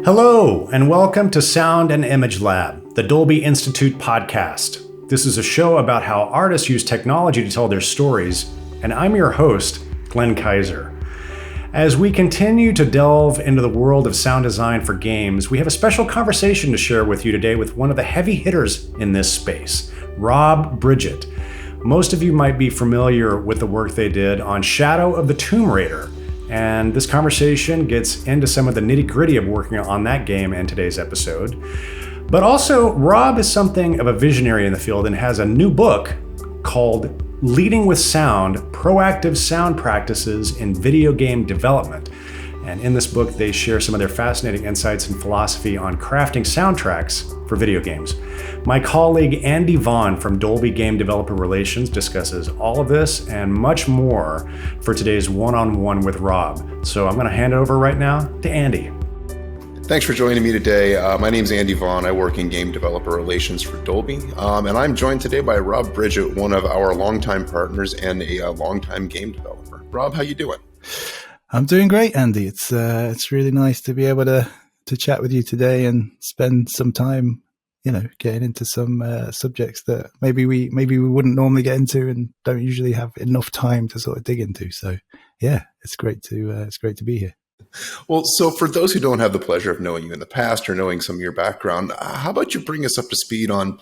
Hello, and welcome to Sound and Image Lab, the Dolby Institute podcast. This is a show about how artists use technology to tell their stories, and I'm your host, Glenn Kaiser. As we continue to delve into the world of sound design for games, we have a special conversation to share with you today with one of the heavy hitters in this space, Rob Bridgett. Most of you might be familiar with the work they did on Shadow of the Tomb Raider, and this conversation gets into some of the nitty-gritty of working on that game in today's episode. But also, Rob is something of a visionary in the field and has a new book called Leading with Sound: Proactive Sound Practices in Video Game Development. And in this book, they share some of their fascinating insights and philosophy on crafting soundtracks for video games. My colleague Andy Vaughn from Dolby Game Developer Relations discusses all of this and much more for today's one-on-one with Rob. So I'm going to hand it over right now to Andy. Thanks for joining me today. My name's Andy Vaughn. I work in Game Developer Relations for Dolby. And I'm joined today by Rob Bridgett, one of our longtime partners and a longtime game developer. Rob, how you doing? I'm doing great, Andy. It's really nice to be able to chat with you today and spend some time, getting into some subjects that maybe we wouldn't normally get into and don't usually have enough time to sort of dig into. So yeah, it's great to be here. Well, so for those who don't have the pleasure of knowing you in the past or knowing some of your background, how about you bring us up to speed on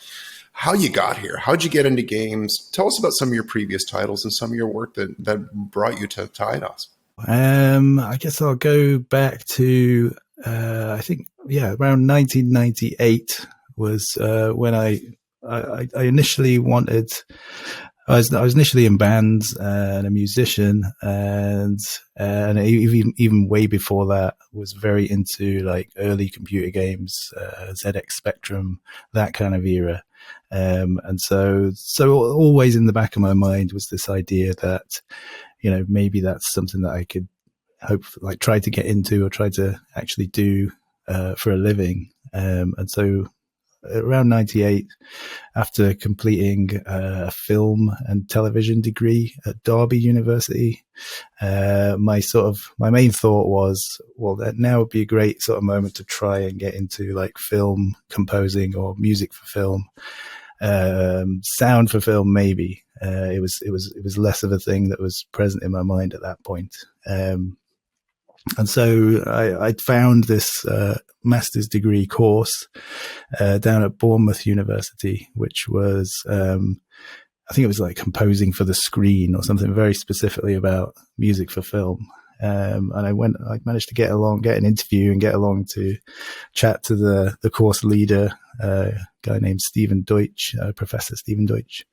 how you got here? How'd you get into games? Tell us about some of your previous titles and some of your work that brought you to Atmos. I guess I'll go back to around 1998 was when I initially wanted. I was initially in bands and a musician, and even way before that was very into like early computer games, ZX Spectrum, that kind of era. And so always in the back of my mind was this idea that, maybe that's something that I could try to get into or try to actually do for a living. And so around 98, after completing a film and television degree at Dolby University, my main thought was, well, that now would be a great sort of moment to try and get into like film composing or music for film, sound for film, maybe. It was less of a thing that was present in my mind at that point. And so I found this master's degree course down at Bournemouth University, which was, I think it was like composing for the screen or something very specifically about music for film. And I managed to get an interview and get along to chat to the course leader, a guy named Stephen Deutsch, Professor Stephen Deutsch.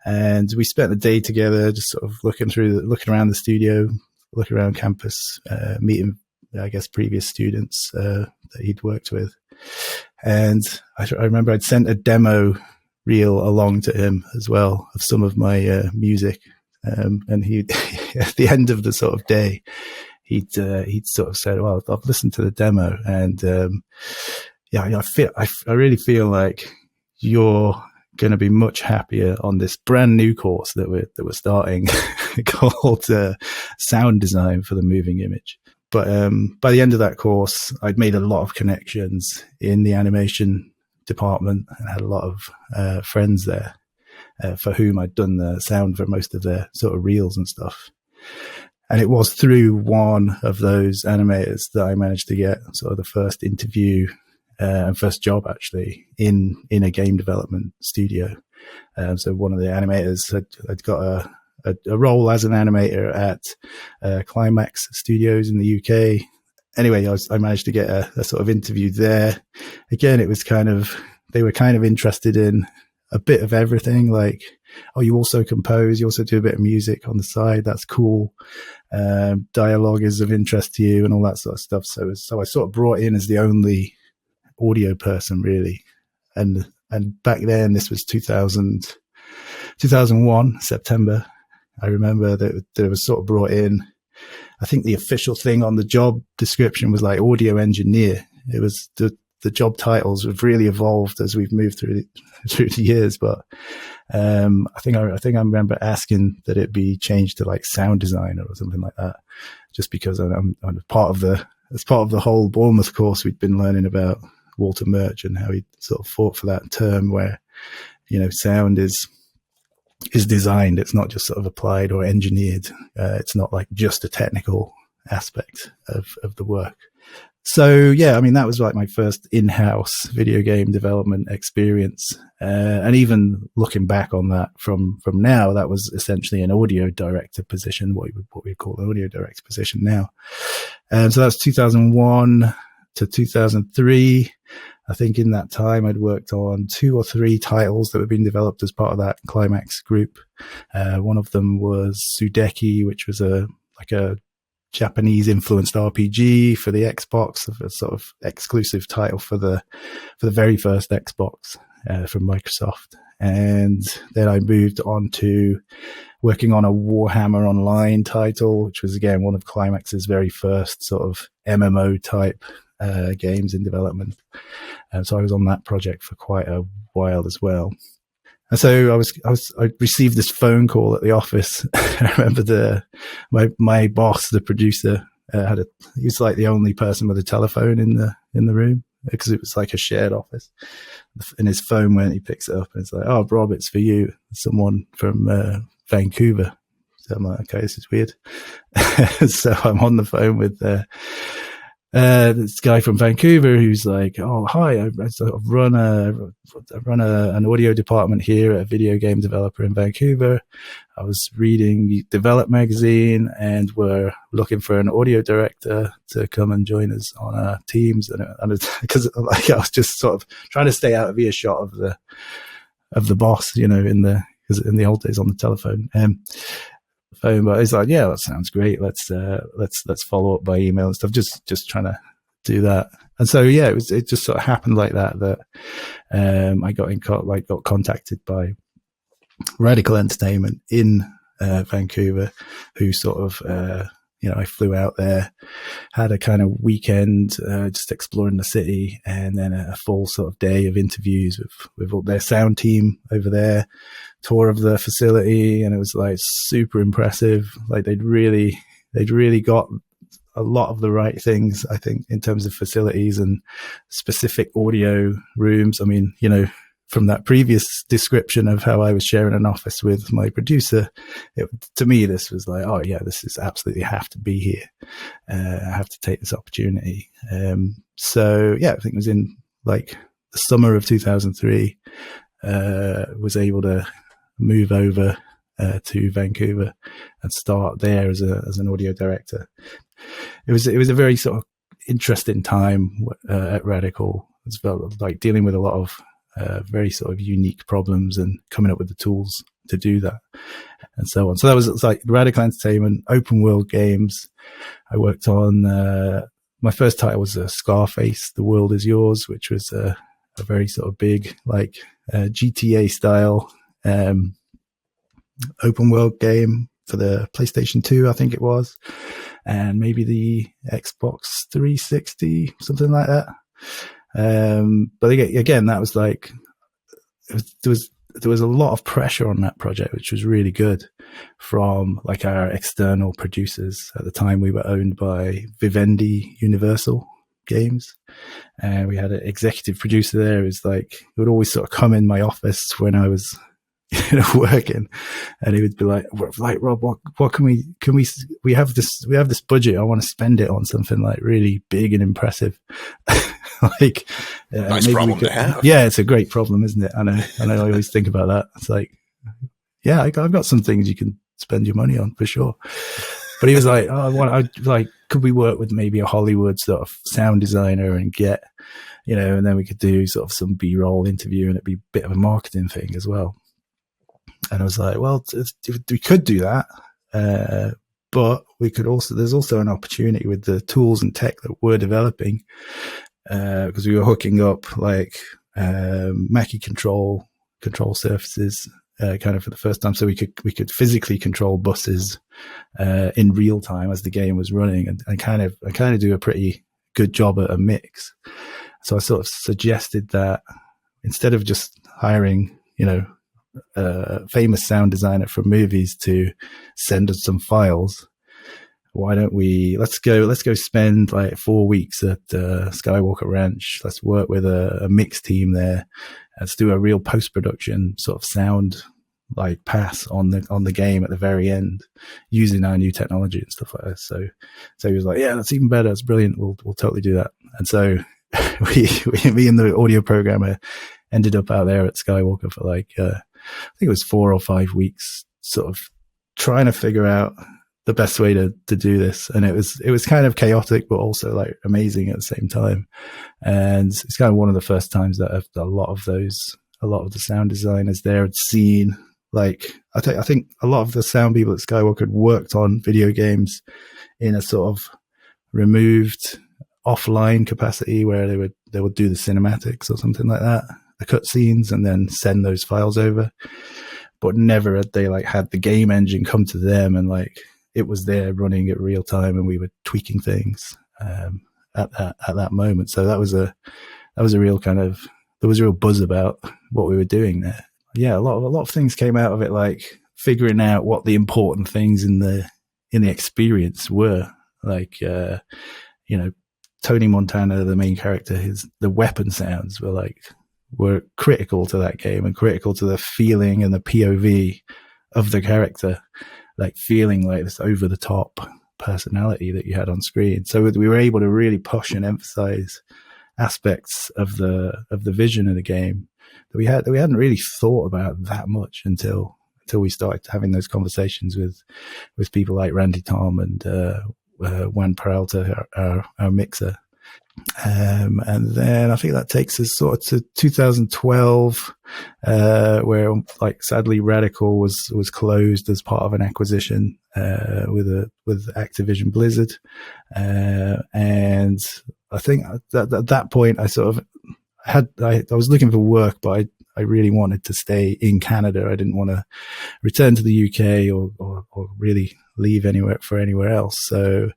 And we spent the day together, just sort of looking around the studio, looking around campus, meeting, I guess, previous students that he'd worked with. And I remember I'd sent a demo reel along to him as well of some of my music. And he, at the end of the sort of day, he'd sort of said, "Well, I've listened to the demo, and I really feel like you're going to be much happier on this brand new course that we're starting called Sound Design for the Moving Image." But by the end of that course, I'd made a lot of connections in the animation department and had a lot of friends there. For whom I'd done the sound for most of their sort of reels and stuff. And it was through one of those animators that I managed to get sort of the first interview and first job actually in a game development studio. So one of the animators had got a role as an animator at Climax Studios in the UK. Anyway, I managed to get a sort of interview there. Again, it was they were kind of interested in a bit of everything, like, oh, you also compose, you also do a bit of music on the side, that's cool. Dialogue is of interest to you and all that sort of stuff. So I sort of brought in as the only audio person, really. And back then, this was 2001, September. I remember that it was sort of brought in. I think the official thing on the job description was like audio engineer. It was the job titles have really evolved as we've moved through the years, but I think I remember asking that it be changed to like sound designer or something like that, just because I'm part of as part of the whole Bournemouth course, we'd been learning about Walter Murch and how he sort of fought for that term where, sound is designed. It's not just sort of applied or engineered. It's not like just a technical aspect of the work. So yeah, I mean, that was like my first in-house video game development experience. And even looking back on that from now, that was essentially an audio director position, what we call an audio director position now. So that was 2001 to 2003. I think in that time I'd worked on 2 or 3 titles that were being developed as part of that Climax group. One of them was Sudeki, which was a Japanese influenced RPG for the Xbox, a sort of exclusive title for the very first Xbox from Microsoft. And then I moved on to working on a Warhammer Online title, which was again one of Climax's very first sort of MMO type games in development. So I was on that project for quite a while as well. And so I received this phone call at the office. I remember my boss, the producer, he was like the only person with a telephone in the room because it was like a shared office. And his phone went, he picks it up and it's like, "Oh, Rob, it's for you. Someone from Vancouver." So I'm like, "Okay, this is weird." So I'm on the phone with this guy from Vancouver who's like, "Oh, hi, I run an audio department here at a video game developer in Vancouver. I was reading Develop magazine and we're looking for an audio director to come and join us on our teams." And because like I was just sort of trying to stay out of earshot of the boss, because in the old days on the telephone. But it's like, "Yeah, that sounds great. Let's follow up by email and stuff." Just trying to do that. And so, yeah, it just sort of happened like that I got contacted by Radical Entertainment in Vancouver, who sort of, I flew out there, had a kind of weekend just exploring the city, and then a full sort of day of interviews with their sound team over there, tour of the facility, and it was like super impressive. Like they'd really got a lot of the right things, I think, in terms of facilities and specific audio rooms. I mean, from that previous description of how I was sharing an office with my producer, to me, this was like, oh yeah, this is absolutely have to be here. I have to take this opportunity. So yeah, I think it was in like the summer of 2003, was able to move over to Vancouver and start there as an audio director. It was a very sort of interesting time at Radical. It's about like dealing with a lot of very sort of unique problems and coming up with the tools to do that and so on. So that was like Radical Entertainment, open world games. I worked on, my first title was Scarface, The World Is Yours, which was a very sort of big, like GTA style open world game for the PlayStation 2, I think it was, and maybe the Xbox 360, something like that. But again, that was like, there was a lot of pressure on that project, which was really good from like our external producers. At the time, we were owned by Vivendi Universal Games, and we had an executive producer there who was like, he would always sort of come in my office when I was working, and he would be like, "Rob, what can we have this budget. I want to spend it on something like really big and impressive." Like, nice problem to have. Yeah, it's a great problem, isn't it? I know. I always think about that. It's like, yeah, I've got some things you can spend your money on for sure. But he was like, could we work with maybe a Hollywood sort of sound designer and get, and then we could do sort of some B-roll interview, and it'd be a bit of a marketing thing as well. And I was like, well, we could do that, but there's also an opportunity with the tools and tech that we're developing, because we were hooking up like Mackie control surfaces kind of for the first time, so we could physically control buses in real time as the game was running, and kind of do a pretty good job at a mix. So I sort of suggested that instead of just hiring, a famous sound designer from movies to send us some files, why don't let's go spend like 4 weeks at Skywalker Ranch. Let's work with a mix team there. Let's do a real post-production sort of sound like pass on the game at the very end using our new technology and stuff like that. So he was like, yeah, that's even better. That's brilliant. We'll totally do that. And so me and the audio programmer ended up out there at Skywalker for like, I think it was 4 or 5 weeks, sort of trying to figure out the best way to do this. And it was kind of chaotic, but also like amazing at the same time. And it's kind of one of the first times that a lot of the sound designers there had seen, like, I think a lot of the sound people at Skywalker had worked on video games in a sort of removed offline capacity where they would do the cinematics or something like that, the cutscenes, and then send those files over. But never had they like had the game engine come to them and like it was there running at real time and we were tweaking things at that moment. So that was a real kind of, there was a real buzz about what we were doing there. Yeah, a lot of things came out of it, like figuring out what the important things in the experience were. Like Tony Montana, the main character, the weapon sounds were critical to that game and critical to the feeling and the POV of the character, like feeling like this over the top personality that you had on screen. So we were able to really push and emphasize aspects of the vision of the game that we hadn't really thought about that much until we started having those conversations with people like Randy Tom and Juan Peralta, our mixer. And then I think that takes us sort of to 2012, where like sadly Radical was closed as part of an acquisition with Activision Blizzard, and I think at that point I sort of I was looking for work, but I really wanted to stay in Canada. I didn't want to return to the UK or really leave anywhere else. So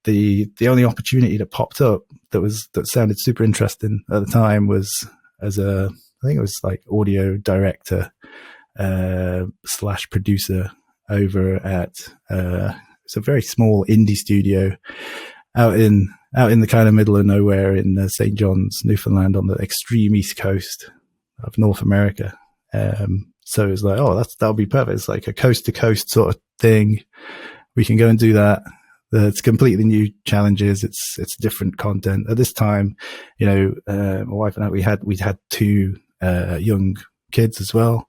the only opportunity that popped up that sounded super interesting at the time was as I think it was like audio director / producer over at it's a very small indie studio out in the kind of middle of nowhere in St. John's, Newfoundland, on the extreme east coast of North America. So it was like, oh, that'll be perfect. It's like a coast to coast sort of thing. We can go and do that. It's completely new challenges. It's different content. At this time, my wife and I, we'd had 2 young kids as well.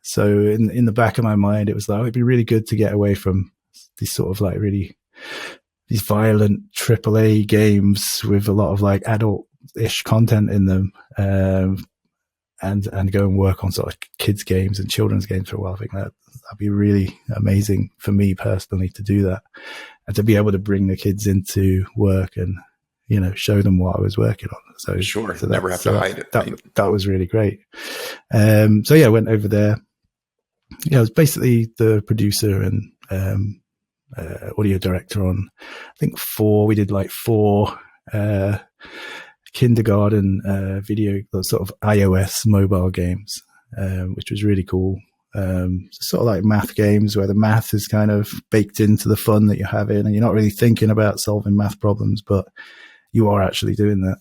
So in the back of my mind, it was like, it'd be really good to get away from these sort of like really these violent AAA games with a lot of like adult-ish content in them, and go and work on sort of kids games and children's games for a while. I think that'd be really amazing for me personally to do that and to be able to bring the kids into work and, show them what I was working on. So sure. So never have to hide it. That was really great. So yeah, I went over there. I was basically the producer and, audio director on, I think we did like 4, kindergarten video, sort of iOS mobile games, which was really cool. Sort of like math games where the math is kind of baked into the fun that you're having, and you're not really thinking about solving math problems, but you are actually doing that.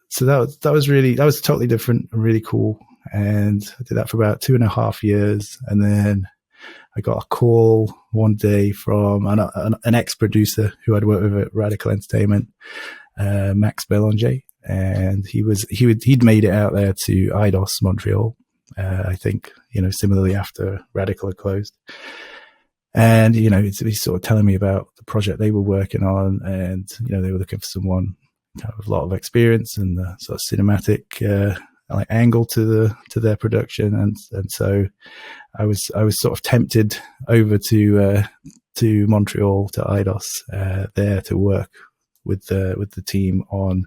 So that was totally different and really cool. And I did that for about 2.5 years, and then I got a call one day from an ex-producer who I'd worked with at Radical Entertainment, Max Belanger, and he'd made it out there to IDOS Montreal, I think, similarly after Radical had closed. And, he's sort of telling me about the project they were working on, and, they were looking for someone kind of with a lot of experience and the sort of cinematic like angle to their production, and so I was sort of tempted over to Montreal, to IDOS, there to work with the team on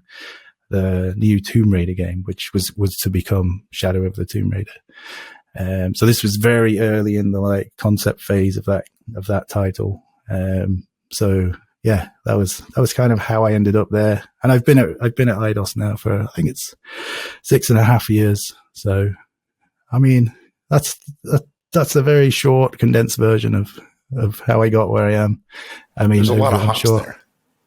the new Tomb Raider game, which was to become Shadow of the Tomb Raider. So this was very early in the like concept phase of that title. So yeah, that was kind of how I ended up there. And I've been at IDOS now for, I think it's 6.5 years. So, I mean, that's a very short, condensed version of of how I got where I am. I mean, there's a lot of I'm hops sure, there.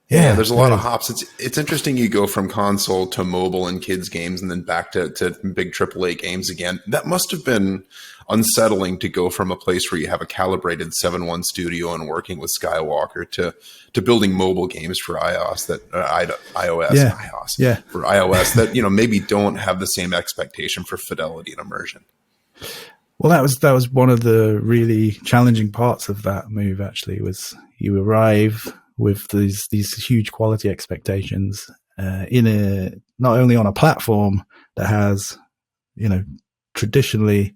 Yeah, there's a lot of hops. It's interesting you go from console to mobile and kids games and then back to big AAA games again. That must have been unsettling to go from a place where you have a calibrated 7.1 studio and working with Skywalker to building mobile games for iOS for iOS that, you know, maybe don't have the same expectation for fidelity and immersion. Well, that was one of the really challenging parts of that move, actually, was you arrive with these huge quality expectations not only on a platform that has, you know, traditionally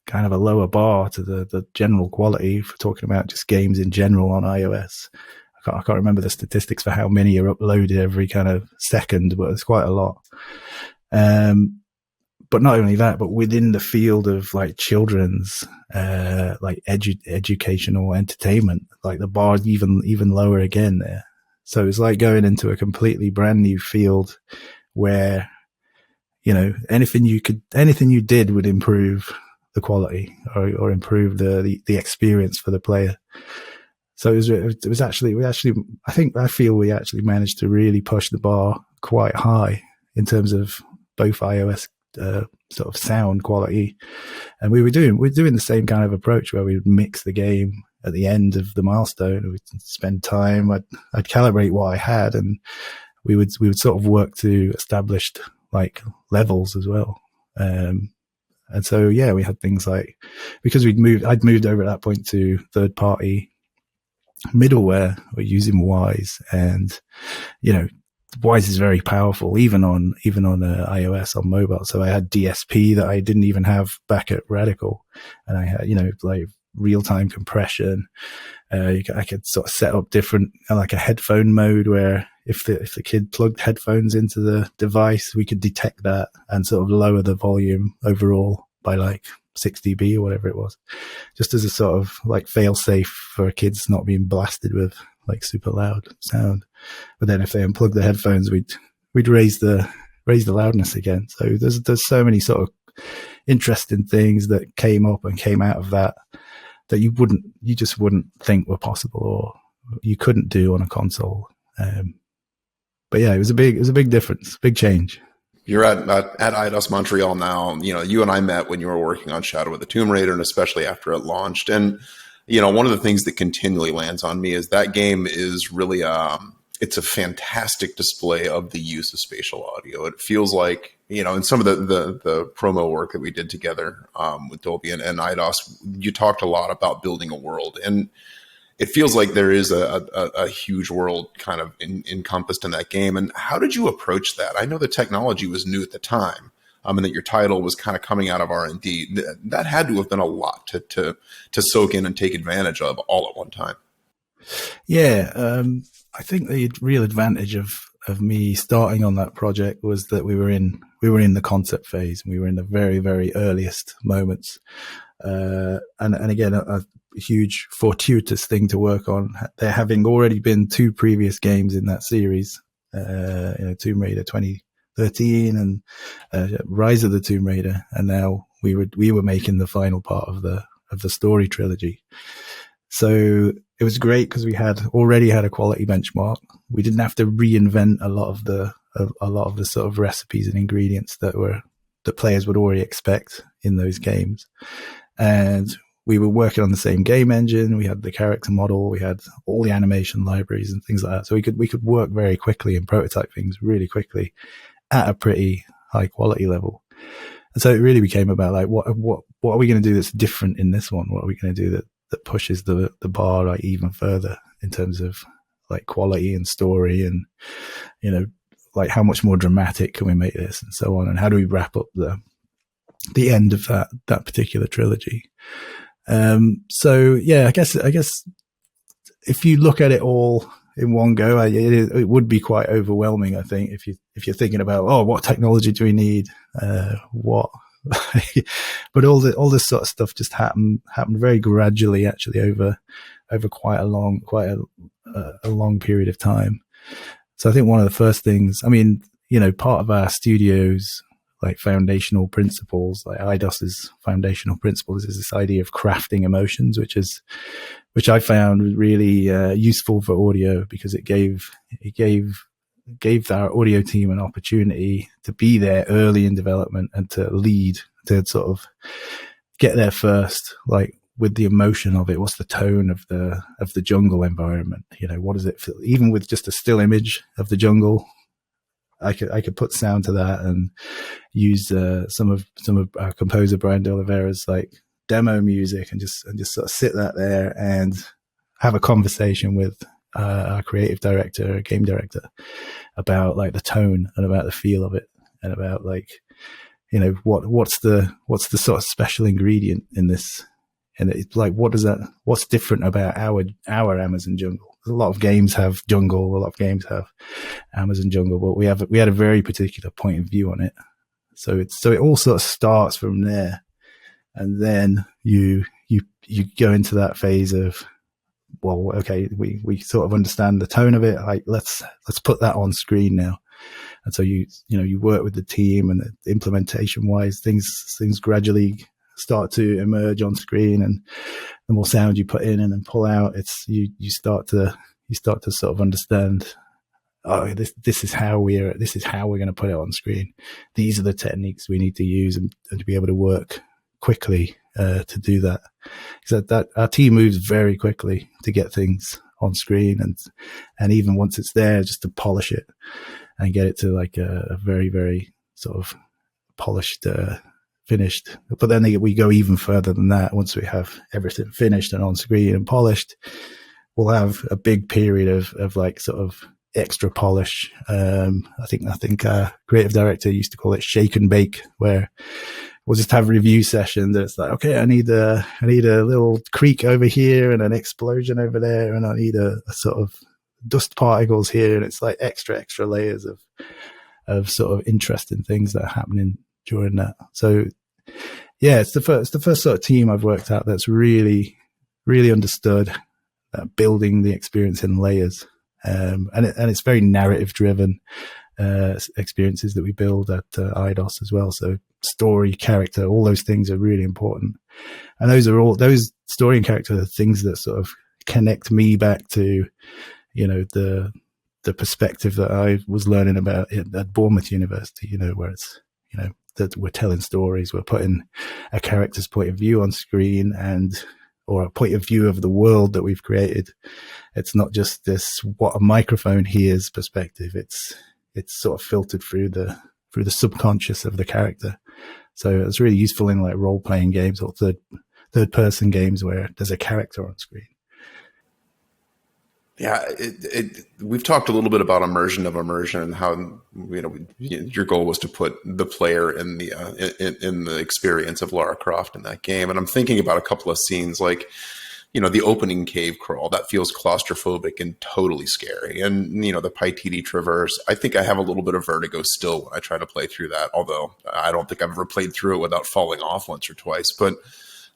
kind of a lower bar to the general quality for talking about just games in general on iOS. I can't remember the statistics for how many are uploaded every kind of second, but it's quite a lot. But not only that, but within the field of like children's, like educational entertainment, like the bar's even lower again there. So it's like going into a completely brand new field where, you know, anything you did would improve the quality or improve the experience for the player. So it was actually, I feel we actually managed to really push the bar quite high in terms of both iOS sort of sound quality, and we're doing the same kind of approach where we would mix the game at the end of the milestone. We'd spend time. I'd calibrate what I had, and we would sort of work to established like levels as well. And so yeah, we had things like, because I'd moved over at that point to third party middleware. We're using Wise, and you know, Wise is very powerful, even on iOS on mobile. So I had DSP that I didn't even have back at Radical, and I had, you know, like real time compression. I could sort of set up different, like a headphone mode where if the kid plugged headphones into the device, we could detect that and sort of lower the volume overall by like 6 dB or whatever it was, just as a sort of like fail safe for kids not being blasted with like super loud sound. But then if they unplug the headphones, we'd raise the loudness again. So there's so many sort of interesting things that came up and came out of that you just wouldn't think were possible or you couldn't do on a console. But yeah, it was a big difference, big change. You're at IDOS Montreal now. You know, you and I met when you were working on Shadow of the Tomb Raider, and especially after it launched. And you know, one of the things that continually lands on me is that game is really it's a fantastic display of the use of spatial audio. It feels like, you know, in some of the promo work that we did together with Dolby and IDOS, you talked a lot about building a world, and it feels like there is a huge world kind of encompassed in that game. And how did you approach that? I know the technology was new at the time, and that your title was kind of coming out of R&D. That had to have been a lot to soak in and take advantage of all at one time. Yeah, I think the real advantage of me starting on that project was that we were in the concept phase. We were in the very, very earliest moments. And again, a huge fortuitous thing to work on. There having already been 2 previous games in that series, Tomb Raider 2013 and Rise of the Tomb Raider, and now we were making the final part of the story trilogy. So it was great because we had already had a quality benchmark. We didn't have to reinvent a lot of the sort of recipes and ingredients that players would already expect in those games. And we were working on the same game engine. We had the character model. We had all the animation libraries and things like that. So we could work very quickly and prototype things really quickly at a pretty high quality level. And so it really became about like, what are we going to do that's different in this one? What are we going to do that pushes the bar like even further in terms of like quality and story, and, you know, like how much more dramatic can we make this and so on? And how do we wrap up the end of that particular trilogy? So yeah, I guess if you look at it all in one go, it would be quite overwhelming, I think, if you're thinking about, oh, what technology do we need? But all this sort of stuff just happened very gradually, actually, over quite a long period of time. So I think one of the first things, I mean, you know, part of our studio's like foundational principles, like IDOS's foundational principles is this idea of crafting emotions, which I found really useful for audio, because it gave our audio team an opportunity to be there early in development and to lead, to sort of get there first, like with the emotion of it. What's the tone of the jungle environment? What does it feel? Even with just a still image of the jungle, I could put sound to that and use some of our composer Brian Delivera's like demo music and just sort of sit that there and have a conversation with our creative director, game director, about like the tone and about the feel of it, and about like, what's the sort of special ingredient in this, and it's like, what's different about our Amazon jungle? A lot of games have jungle, a lot of games have Amazon jungle, but we had a very particular point of view on it. So it all sort of starts from there, and then you go into that phase of, well, okay, we sort of understand the tone of it. Like let's put that on screen now. And so you work with the team, and the implementation wise, things gradually start to emerge on screen, and the more sound you put in and then pull out, you start to sort of understand, oh, this is how we're going to put it on screen. These are the techniques we need to use and to be able to work quickly to do that. Because that our team moves very quickly to get things on screen, and even once it's there, just to polish it and get it to like a very, very sort of polished, finished. But then we go even further than that. Once we have everything finished and on screen and polished, we'll have a big period of like sort of extra polish. I think our creative director used to call it shake and bake, where we'll just have review sessions. And it's like, okay, I need a little creak over here and an explosion over there, and I need a sort of dust particles here, and it's like extra layers of sort of interesting things that are happening during that. So yeah, it's the first sort of team I've worked out that's really, really understood building the experience in layers. And it's very narrative driven experiences that we build at IDOS as well. So story, character, all those things are really important. And those story and character are things that sort of connect me back to, the perspective that I was learning about at Bournemouth University, where it's, that we're telling stories, we're putting a character's point of view on screen, or a point of view of the world that we've created. It's not just this, what a microphone hears perspective. It's sort of filtered through the subconscious of the character. So it's really useful in like role playing games or third person games where there's a character on screen. Yeah, we've talked a little bit about immersion and how your goal was to put the player in the experience of Lara Croft in that game. And I'm thinking about a couple of scenes like, the opening cave crawl that feels claustrophobic and totally scary, and the Paititi traverse. I think I have a little bit of vertigo still when I try to play through that, although I don't think I've ever played through it without falling off once or twice. But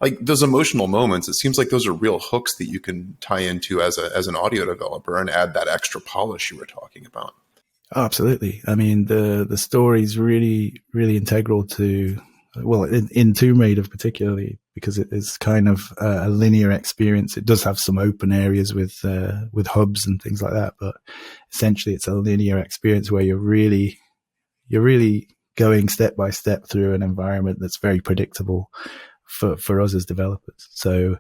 like those emotional moments, it seems like those are real hooks that you can tie into as an audio developer and add that extra polish you were talking about. Oh, absolutely. I mean, the story is really, really integral to, well, in Tomb Raider particularly, because it is kind of a linear experience. It does have some open areas with hubs and things like that, but essentially it's a linear experience where you're really going step by step through an environment that's very predictable for us as developers. So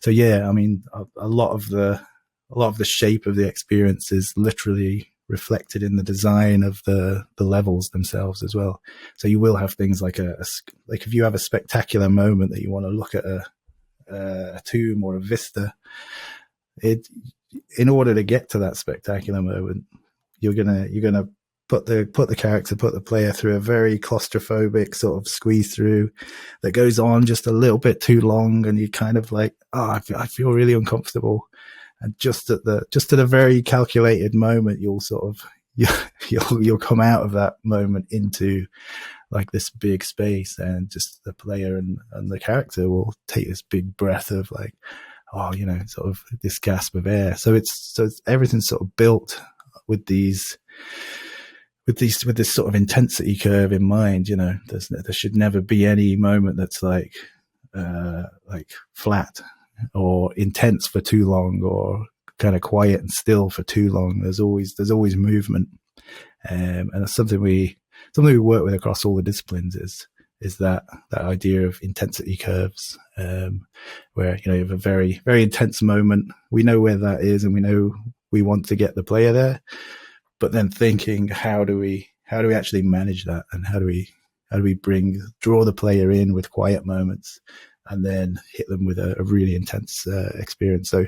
yeah, I mean, a lot of the shape of the experience is literally reflected in the design of the levels themselves as well. So you will have things like like if you have a spectacular moment that you want to look at a tomb or a vista, in order to get to that spectacular moment, you're gonna put the player through a very claustrophobic sort of squeeze through that goes on just a little bit too long, and you kind of like, I feel really uncomfortable. And just at a very calculated moment, you'll come out of that moment into like this big space, and just the player and the character will take this big breath of like, sort of this gasp of air. So it's everything's sort of built with these with this sort of intensity curve in mind, there should never be any moment that's like flat or intense for too long, or kind of quiet and still for too long. There's always movement, and that's something we work with across all the disciplines. Is that idea of intensity curves, where you have a very, very intense moment. We know where that is, and we know we want to get the player there. But then thinking, how do we actually manage that, and how do we draw the player in with quiet moments, and then hit them with a really intense experience. So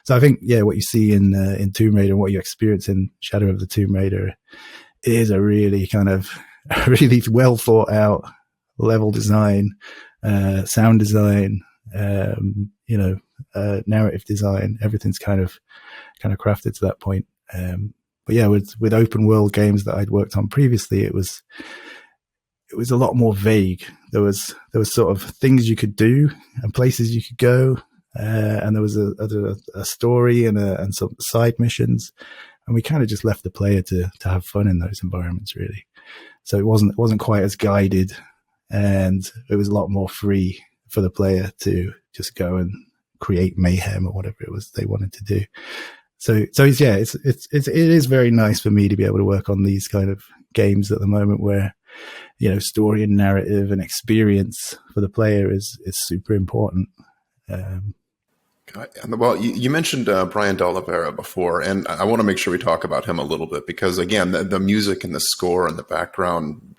I think, what you see in Tomb Raider and what you experience in Shadow of the Tomb Raider is a really really well thought out level design, sound design, narrative design. Everything's kind of crafted to that point. But with open world games that I'd worked on previously, it was a lot more vague. There was sort of things you could do and places you could go, and there was a story and some side missions, and we kind of just left the player to have fun in those environments, really. So it wasn't quite as guided, and it was a lot more free for the player to just go and create mayhem or whatever it was they wanted to do. So it is very nice for me to be able to work on these kind of games at the moment where, story and narrative and experience for the player is super important. Well, you mentioned Brian Delivera before, and I want to make sure we talk about him a little bit, because again, the music and the score and the background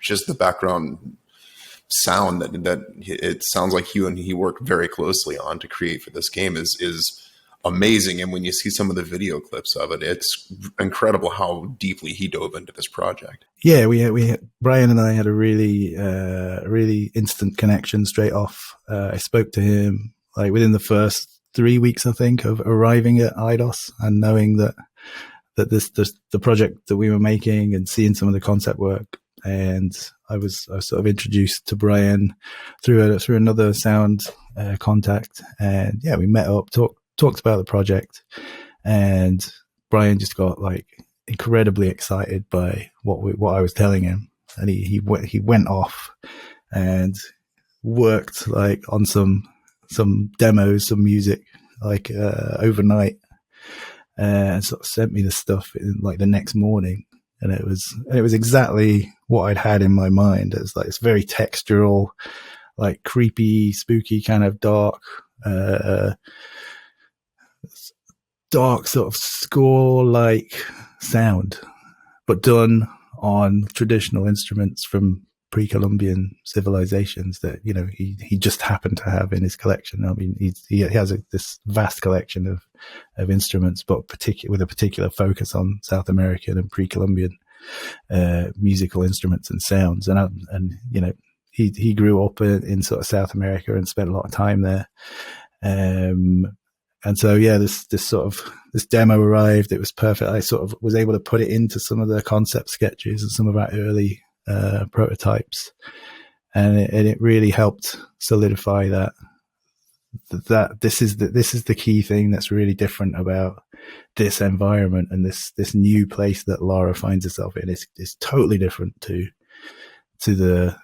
sound that it sounds like you and he worked very closely on to create for this game is amazing. And when you see some of the video clips of it, it's incredible how deeply he dove into this project. Yeah, we Brian and I had a really instant connection straight off. I spoke to him like within the first 3 weeks, I think, of arriving at IDOS and knowing that the project that we were making and seeing some of the concept work. And I was sort of introduced to Brian through another sound contact, and we met up, talked about the project, and Brian just got like incredibly excited by what I was telling him, and he went off and worked like on some demos, some music, like overnight, and sort of sent me the stuff in, like the next morning, and it was exactly what I'd had in my mind. It was like it's very textural, like creepy, spooky, kind of dark sort of score-like sound, but done on traditional instruments from pre-Columbian civilizations that he just happened to have in his collection. I mean, he has this vast collection of instruments, but with a particular focus on South American and pre-Columbian musical instruments and sounds. And he grew up in sort of South America and spent a lot of time there. And so, this demo arrived. It was perfect. I sort of was able to put it into some of the concept sketches and some of our early prototypes, and it really helped solidify that this is the key thing that's really different about this environment and this new place that Lara finds herself in. It's totally different to the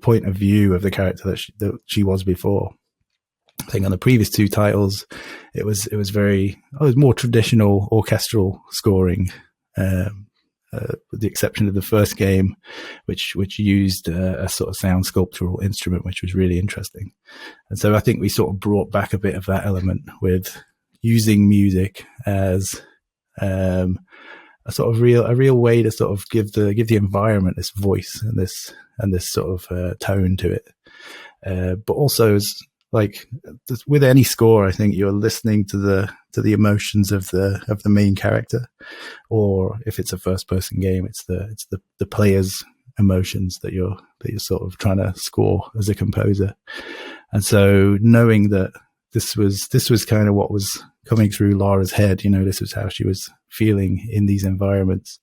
point of view of the character that she was before. I think on the previous two titles, it was more traditional orchestral scoring, with the exception of the first game, which used a sort of sound sculptural instrument, which was really interesting. And so I think we sort of brought back a bit of that element with using music as a sort of real way to sort of give the environment this voice and this sort of tone to it, but also as like with any score, I think you're listening to the emotions of the main character, or if it's a first person game, it's the player's emotions that you're sort of trying to score as a composer. And so knowing that this was kind of what was coming through Lara's head, this was how she was feeling in these environments.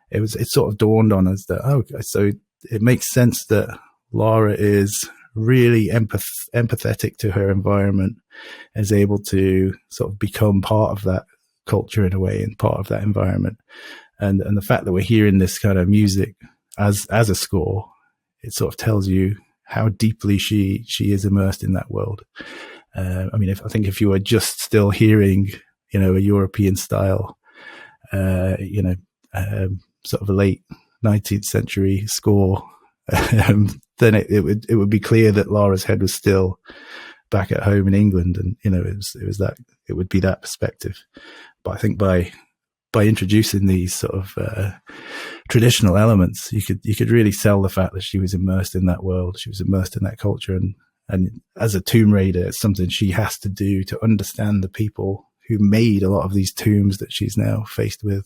It sort of dawned on us that so it makes sense that Lara is really empathetic to her environment, is able to sort of become part of that culture in a way and part of that environment. And the fact that we're hearing this kind of music as a score, it sort of tells you how deeply she is immersed in that world. I mean, I think if you were just still hearing, a European style, sort of a late 19th century score, then it would be clear that Laura's head was still back at home in England, and it would be that perspective. But I think by introducing these sort of traditional elements, you could really sell the fact that she was immersed in that world, she was immersed in that culture, and as a tomb raider, it's something she has to do to understand the people who made a lot of these tombs that she's now faced with,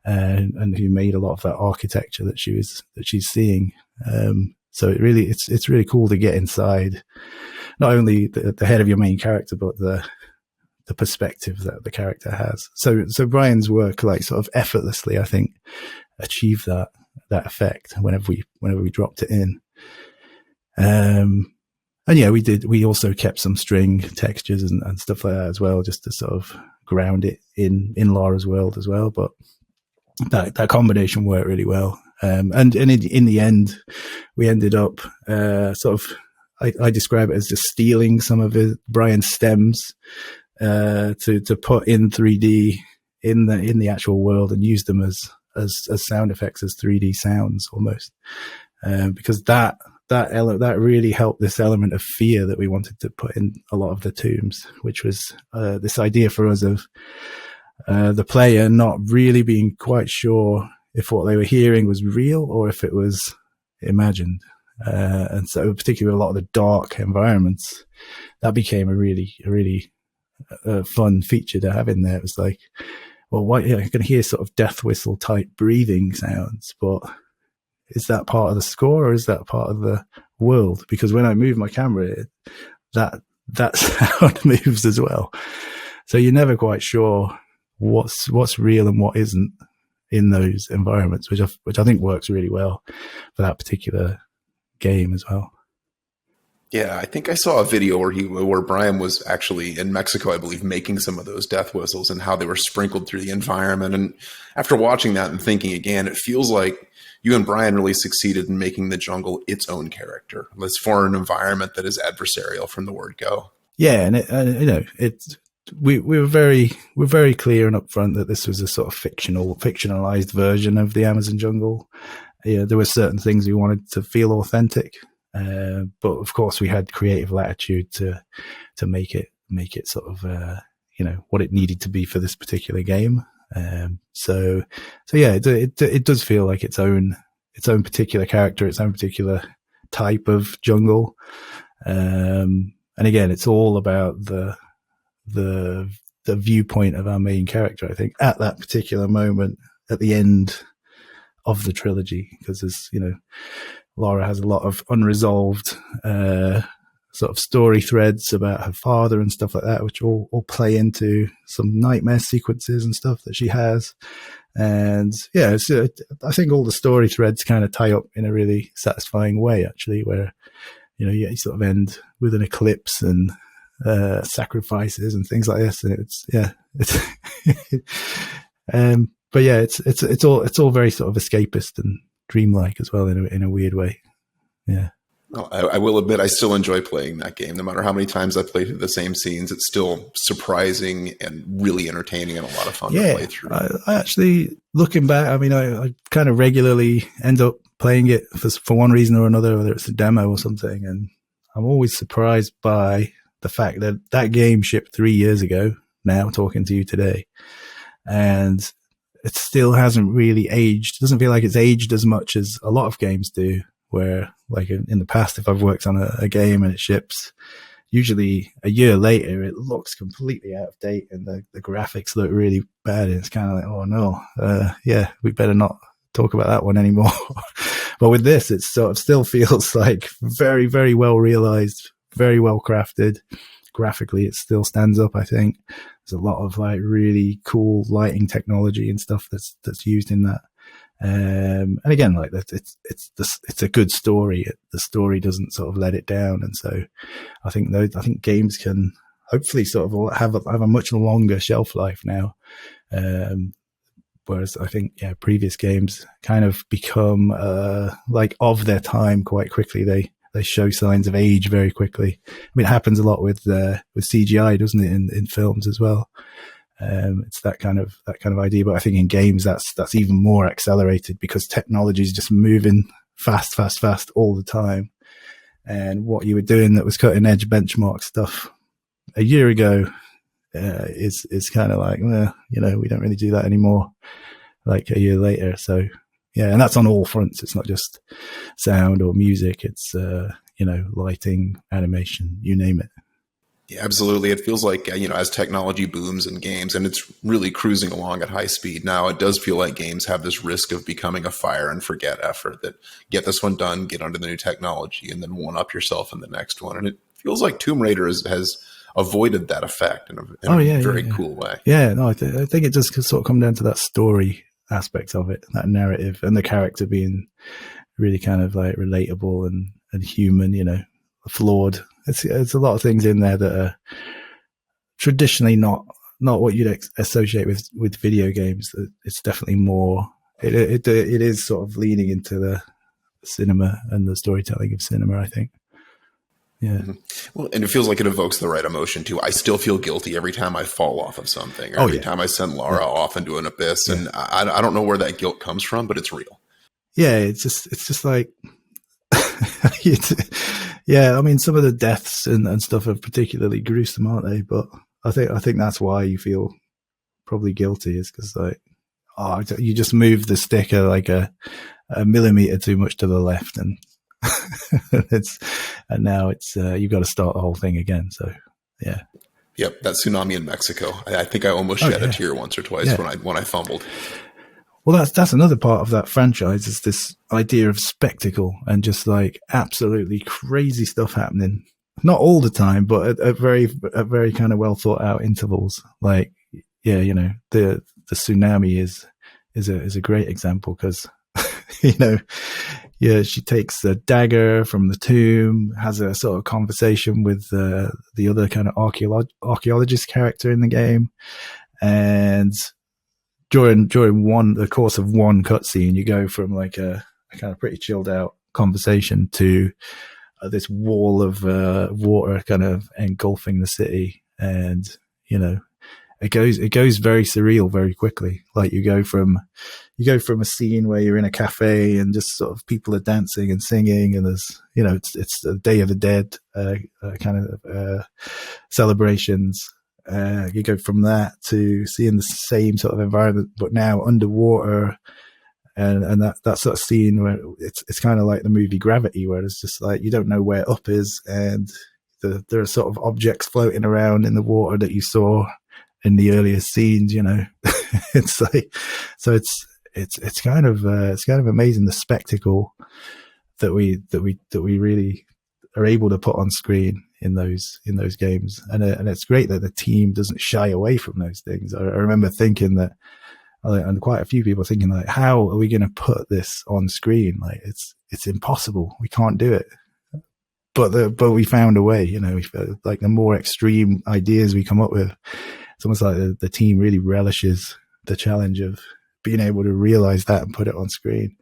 and who made a lot of that architecture that she's seeing. So it's really cool to get inside not only the head of your main character, but the perspective that the character has. So Brian's work, like, sort of effortlessly, I think, achieved that effect whenever we dropped it in. And yeah, we also kept some string textures and stuff like that as well, just to sort of ground it in Laura's world as well. But that combination worked really well. And in the end, we ended up sort of, I describe it as just stealing some of Brian's stems to put in 3D in the actual world, and use them as sound effects, as 3D sounds almost, because that really helped this element of fear that we wanted to put in a lot of the tombs, which was this idea for us of the player not really being quite sure if what they were hearing was real or if it was imagined. And so particularly a lot of the dark environments, that became a really fun feature to have in there. It was like, well, you can hear sort of death whistle type breathing sounds, but is that part of the score or is that part of the world? Because when I move my camera, that sound moves as well. So you're never quite sure what's real and what isn't in those environments, which I think works really well for that particular game as well. Yeah, I think I saw a video where Brian was actually in Mexico, I believe, making some of those death whistles and how they were sprinkled through the environment. And after watching that and thinking again, it feels like you and Brian really succeeded in making the jungle its own character. It's for an environment that is adversarial from the word go. Yeah, and we're very clear and upfront that this was a sort of fictionalized version of the Amazon jungle. Yeah, there were certain things we wanted to feel authentic, but of course we had creative latitude to make it sort of what it needed to be for this particular game. So yeah, it does feel like its own particular character, its own particular type of jungle. And again, it's all about the viewpoint of our main character, I think, at that particular moment at the end of the trilogy, because as Laura has a lot of unresolved sort of story threads about her father and stuff like that, which all play into some nightmare sequences and stuff that she has. And yeah, I think all the story threads kind of tie up in a really satisfying way, actually, where you sort of end with an eclipse and sacrifices and things like this, and but yeah, it's all very sort of escapist and dreamlike as well in a weird way. Yeah. Well, I will admit I still enjoy playing that game. No matter how many times I play through the same scenes, it's still surprising and really entertaining and a lot of fun to play through. I actually, looking back, I mean, I kind of regularly end up playing it for one reason or another, whether it's a demo or something, and I'm always surprised by the fact that game shipped 3 years ago now, talking to you today, and it still hasn't really aged. It doesn't feel like it's aged as much as a lot of games do, where like in the past, if I've worked on a game and it ships, usually a year later, it looks completely out of date and the graphics look really bad. And it's kind of like, oh no, we better not talk about that one anymore. But with this, it sort of still feels like very, very well realized, very well crafted. Graphically, it still stands up, I think. There's a lot of like really cool lighting technology and stuff that's used in that. And again, like that, it's a good story. The story doesn't sort of let it down, and so I think games can hopefully sort of have a much longer shelf life now, Whereas I think, previous games kind of become like of their time quite quickly. They show signs of age very quickly. I mean, it happens a lot with CGI, doesn't it, in films as well? It's that kind of idea. But I think in games that's even more accelerated because technology is just moving fast all the time. And what you were doing that was cutting edge benchmark stuff a year ago is kind of like, well, we don't really do that anymore. Like a year later, so yeah, and that's on all fronts. It's not just sound or music. It's lighting, animation, you name it. Yeah, absolutely. It feels like, as technology booms in games and it's really cruising along at high speed now, it does feel like games have this risk of becoming a fire and forget effort that get this one done, get onto the new technology, and then one up yourself in the next one. And it feels like Tomb Raider has avoided that effect in a very cool way. Yeah, no, I think it just sort of come down to that story aspect of it, that narrative, and the character being really kind of like relatable and human, flawed. It's a lot of things in there that are traditionally not what you'd associate with video games. It's definitely more. It is sort of leaning into the cinema and the storytelling of cinema, I think. Yeah. Mm-hmm. Well, and it feels like it evokes the right emotion too. I still feel guilty every time I fall off of something, or every time I send Lara off into an abyss, and I don't know where that guilt comes from, but it's real. Yeah, it's just like. Yeah, I mean, some of the deaths and stuff are particularly gruesome, aren't they? But I think that's why you feel probably guilty, is because you just moved the sticker like a millimeter too much to the left, and now you've got to start the whole thing again. So yeah. Yep, that tsunami in Mexico. I think I almost shed a tear once or twice when I fumbled. Well, that's another part of that franchise, is this idea of spectacle and just like absolutely crazy stuff happening. Not all the time, but at very kind of well thought out intervals. Like, the tsunami is a great example because, she takes the dagger from the tomb, has a sort of conversation with the other kind of archaeologist character in the game, and during the course of one cutscene, you go from like a kind of pretty chilled out conversation to this wall of water kind of engulfing the city, and it goes very surreal very quickly. Like you go from a scene where you're in a cafe and just sort of people are dancing and singing, and there's it's the Day of the Dead kind of celebrations. You go from that to seeing the same sort of environment, but now underwater, and that sort of scene where it's kind of like the movie Gravity, where it's just like you don't know where up is, and there are sort of objects floating around in the water that you saw in the earlier scenes. It's like, so it's kind of amazing, the spectacle that we really are able to put on screen in those games, and it's great that the team doesn't shy away from those things. I remember thinking that, and quite a few people thinking like, how are we going to put this on screen? Like it's impossible. We can't do it. But we found a way. We felt like the more extreme ideas we come up with, it's almost like the team really relishes the challenge of being able to realize that and put it on screen.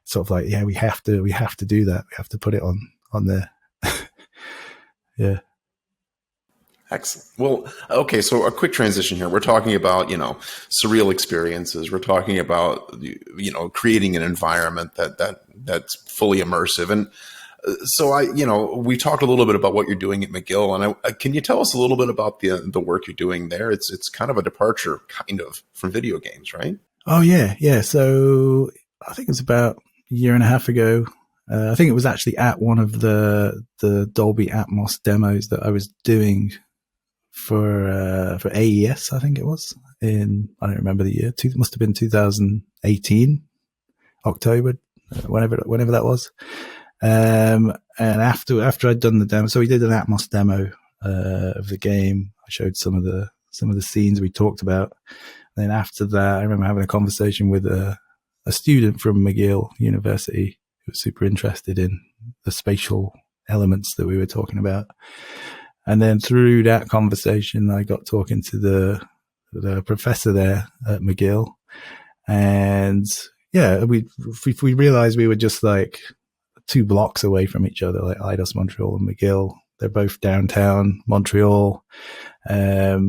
It's sort of like, we have to do that. We have to put it on there. Yeah. Excellent. Well, okay. So a quick transition here. We're talking about, surreal experiences. We're talking about, creating an environment that's fully immersive. And so we talked a little bit about what you're doing at McGill, and can you tell us a little bit about the work you're doing there? It's kind of a departure from video games, right? Oh yeah. Yeah. So I think it was about a year and a half ago. I think it was actually at one of the Dolby Atmos demos that I was doing for AES. I think it was I don't remember the year. It must have been 2018, October, whenever that was. And after I'd done the demo, so we did an Atmos demo of the game. I showed some of the scenes we talked about. And then after that, I remember having a conversation with a student from McGill University who was super interested in the spatial elements that we were talking about. And then through that conversation, I got talking to the professor there at McGill. And yeah, we realized we were just like 2 blocks away from each other, like IDOS Montreal and McGill. They're both downtown Montreal. I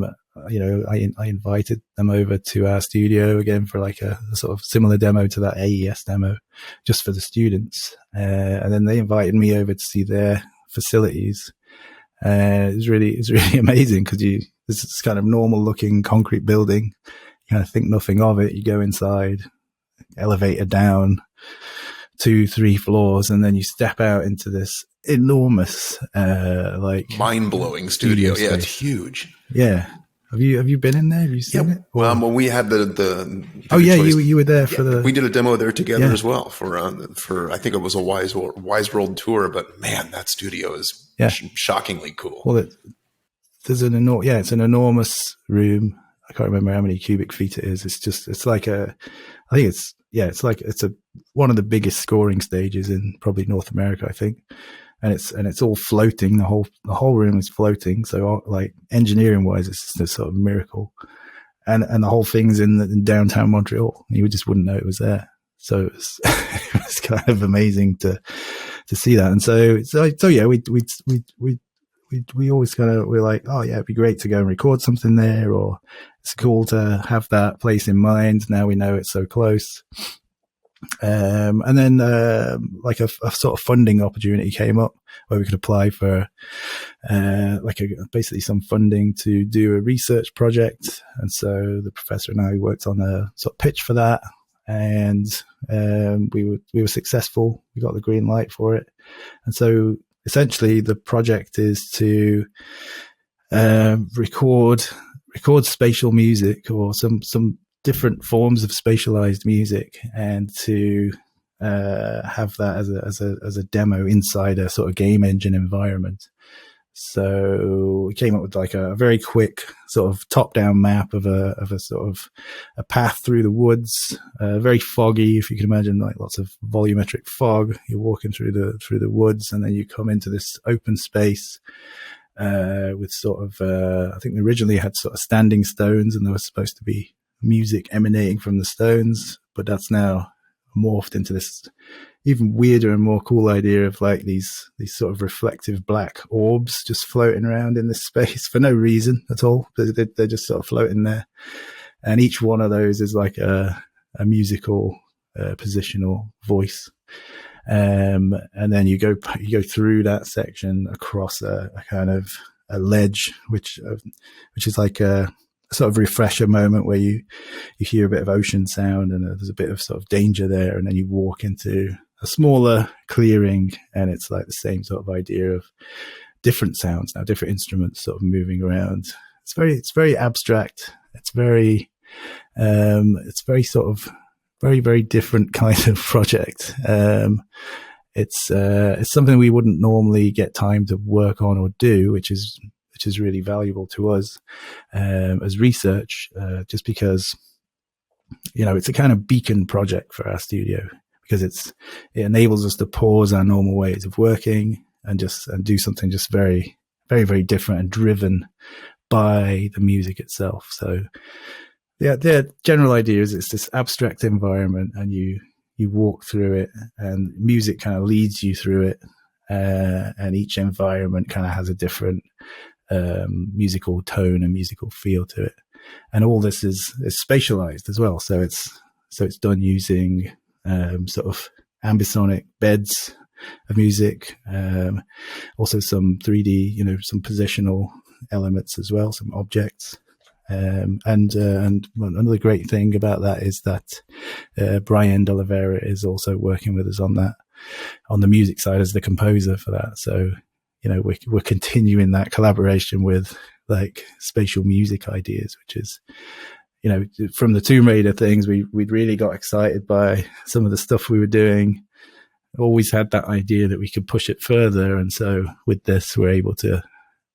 invited them over to our studio again for like a sort of similar demo to that AES demo, just for the students. And then they invited me over to see their facilities. It's really amazing because this is kind of normal looking concrete building. You kind of think nothing of it. You go inside, elevator down 2-3 floors, and then you step out into this enormous, like mind-blowing studio. space. Yeah, it's huge. Yeah. Have you been in there? Have you seen it? When we had the oh yeah, you were there for the. We did a demo there together as well for I think it was a Wise World tour. But man, that studio is shockingly cool. Well, there's it's an enormous room. I can't remember how many cubic feet it is. It's like one of the biggest scoring stages in probably North America, I think. And it's all floating. The whole room is floating. So like engineering wise, it's just a sort of miracle. And the whole thing's in downtown Montreal. You just wouldn't know it was there. So it was kind of amazing to see that. And so yeah, we always we're like, oh yeah, it'd be great to go and record something there, or it's cool to have that place in mind. Now we know it's so close. And then like a sort of funding opportunity came up where we could apply for basically some funding to do a research project. And so the professor and I worked on a sort of pitch for that, and we were successful. We got the green light for it. And so essentially the project is to record spatial music, or some different forms of spatialized music, and to have that as a demo inside a sort of game engine environment. So we came up with like a very quick sort of top-down map of a sort of a path through the woods, very foggy, if you can imagine, like lots of volumetric fog. You're walking through the woods, and then you come into this open space with sort of I think we originally had sort of standing stones, and there was supposed to be music emanating from the stones, but that's now morphed into this even weirder and more cool idea of like these sort of reflective black orbs just floating around in this space for no reason at all. They're just sort of floating there, and each one of those is like a musical positional voice. And then you go through that section across a kind of a ledge, which is like a sort of refresher moment where you hear a bit of ocean sound, and there's a bit of sort of danger there, and then you walk into a smaller clearing, and it's like the same sort of idea of different sounds now, different instruments sort of moving around. It's very abstract. It's very sort of very, very different kind of project. It's something we wouldn't normally get time to work on or do, which is really valuable to us as research, just because, it's a kind of beacon project for our studio, because it enables us to pause our normal ways of working and do something just very, very, very different and driven by the music itself. So the general idea is it's this abstract environment, and you walk through it, and music kind of leads you through it, and each environment kind of has a different musical tone and musical feel to it, and all this is spatialized as well. So it's done using sort of ambisonic beds of music, also some 3D, some positional elements as well, some objects. And another great thing about that is that Brian Delivera is also working with us on the music side as the composer for that. So we're continuing that collaboration with like spatial music ideas, which is, from the Tomb Raider things, we'd really got excited by some of the stuff we were doing. Always had that idea that we could push it further, and so with this, we're able to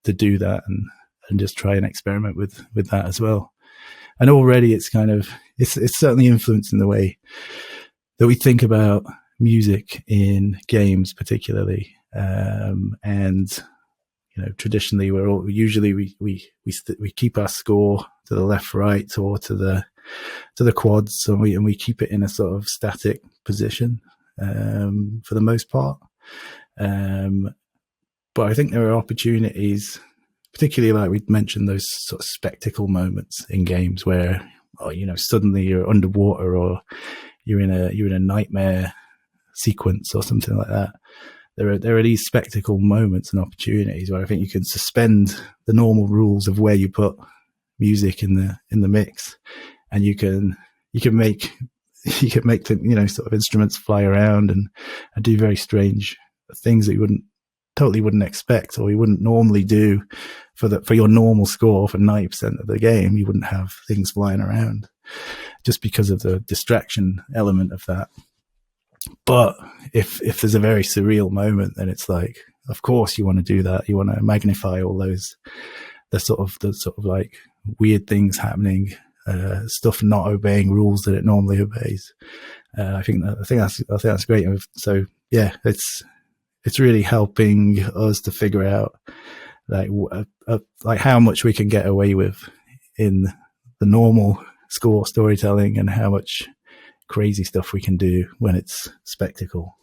do that and just try and experiment with that as well. And already it's certainly influencing the way that we think about music in games, particularly. And traditionally we keep our score to the left, right, or to the the quads, and we keep it in a sort of static position for the most part. But I think there are opportunities, particularly like we mentioned, those sort of spectacle moments in games where, suddenly you're underwater or you're in a nightmare sequence or something like that. There are these spectacle moments and opportunities where I think you can suspend the normal rules of where you put music in the mix, and you can make the, sort of instruments fly around and do very strange things that you totally wouldn't expect, or you wouldn't normally do for your normal score for 90% of the game. You wouldn't have things flying around just because of the distraction element of that. But if there's a very surreal moment, then it's like, of course you want to do that. You want to magnify all those, the sort of like weird things happening, stuff not obeying rules that it normally obeys. I think that's great. So yeah, it's really helping us to figure out like how much we can get away with in the normal score storytelling, and how much crazy stuff we can do when it's spectacle.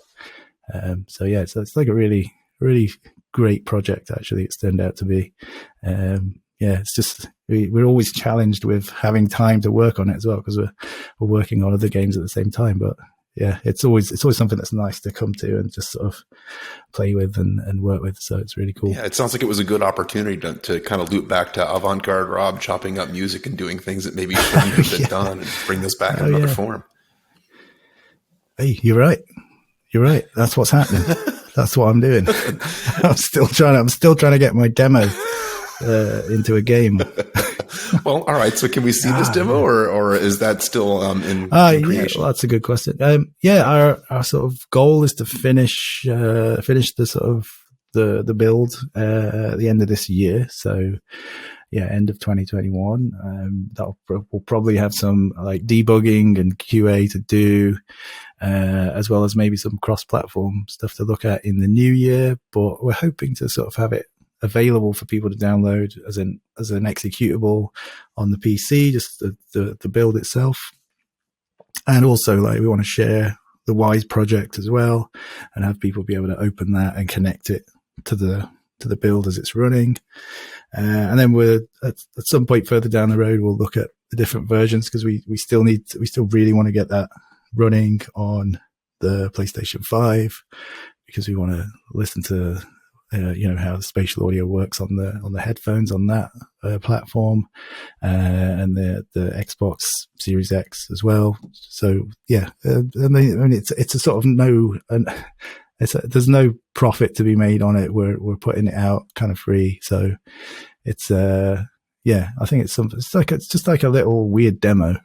So it's like a really, really great project. Actually, it's turned out to be. It's just we're always challenged with having time to work on it as well, because we're working on other games at the same time. But yeah, it's always something that's nice to come to and just sort of play with and work with. So it's really cool. Yeah, it sounds like it was a good opportunity to kind of loop back to avant-garde Rob chopping up music and doing things that maybe shouldn't have been done, and bring this back in another form. Hey, you're right. That's what's happening. That's what I'm doing. I'm still trying to get my demo into a game. Well, all right. So can we see this demo, or is that still in creation? Well, that's a good question. Our sort of goal is to finish the sort of the build at the end of this year. So yeah, end of 2021. We'll probably have some like debugging and QA to do, as well as maybe some cross-platform stuff to look at in the new year. But we're hoping to sort of have it available for people to download as an executable on the PC, just the build itself. And also, like, we want to share the Wise project as well, and have people be able to open that and connect it to the build as it's running. And then we're at some point further down the road, we'll look at the different versions, because we still really want to get that running on the PlayStation 5, because we want to listen to how the spatial audio works on the headphones on that platform, and the Xbox Series X as well. So yeah, it's a sort of there's no profit to be made on it. We're putting it out kind of free. So it's I think it's just like a little weird demo.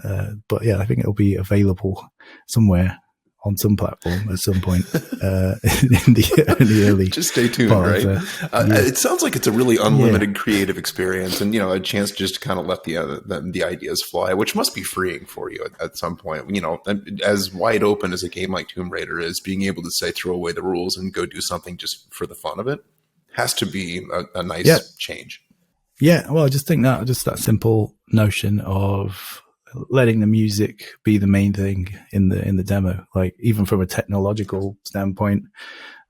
But yeah, I think it'll be available somewhere on some platform at some point in the early. Just stay tuned, right? It sounds like it's a really unlimited creative experience, and a chance just to kind of let the ideas fly, which must be freeing for you at some point. As wide open as a game like Tomb Raider is, being able to say throw away the rules and go do something just for the fun of it has to be a nice change. Yeah, well, I just think that simple notion of letting the music be the main thing in the demo, like even from a technological standpoint,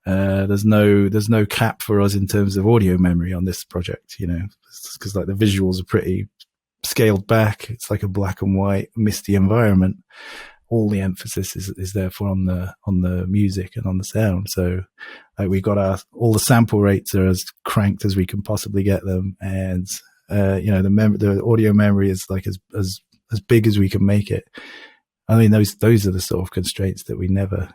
there's no cap for us in terms of audio memory on this project, because like the visuals are pretty scaled back. It's like a black and white misty environment. All the emphasis is therefore on the music and on the sound. So like we got all the sample rates are as cranked as we can possibly get them, and the audio memory is like as big as we can make it. I mean, those are the sort of constraints that we never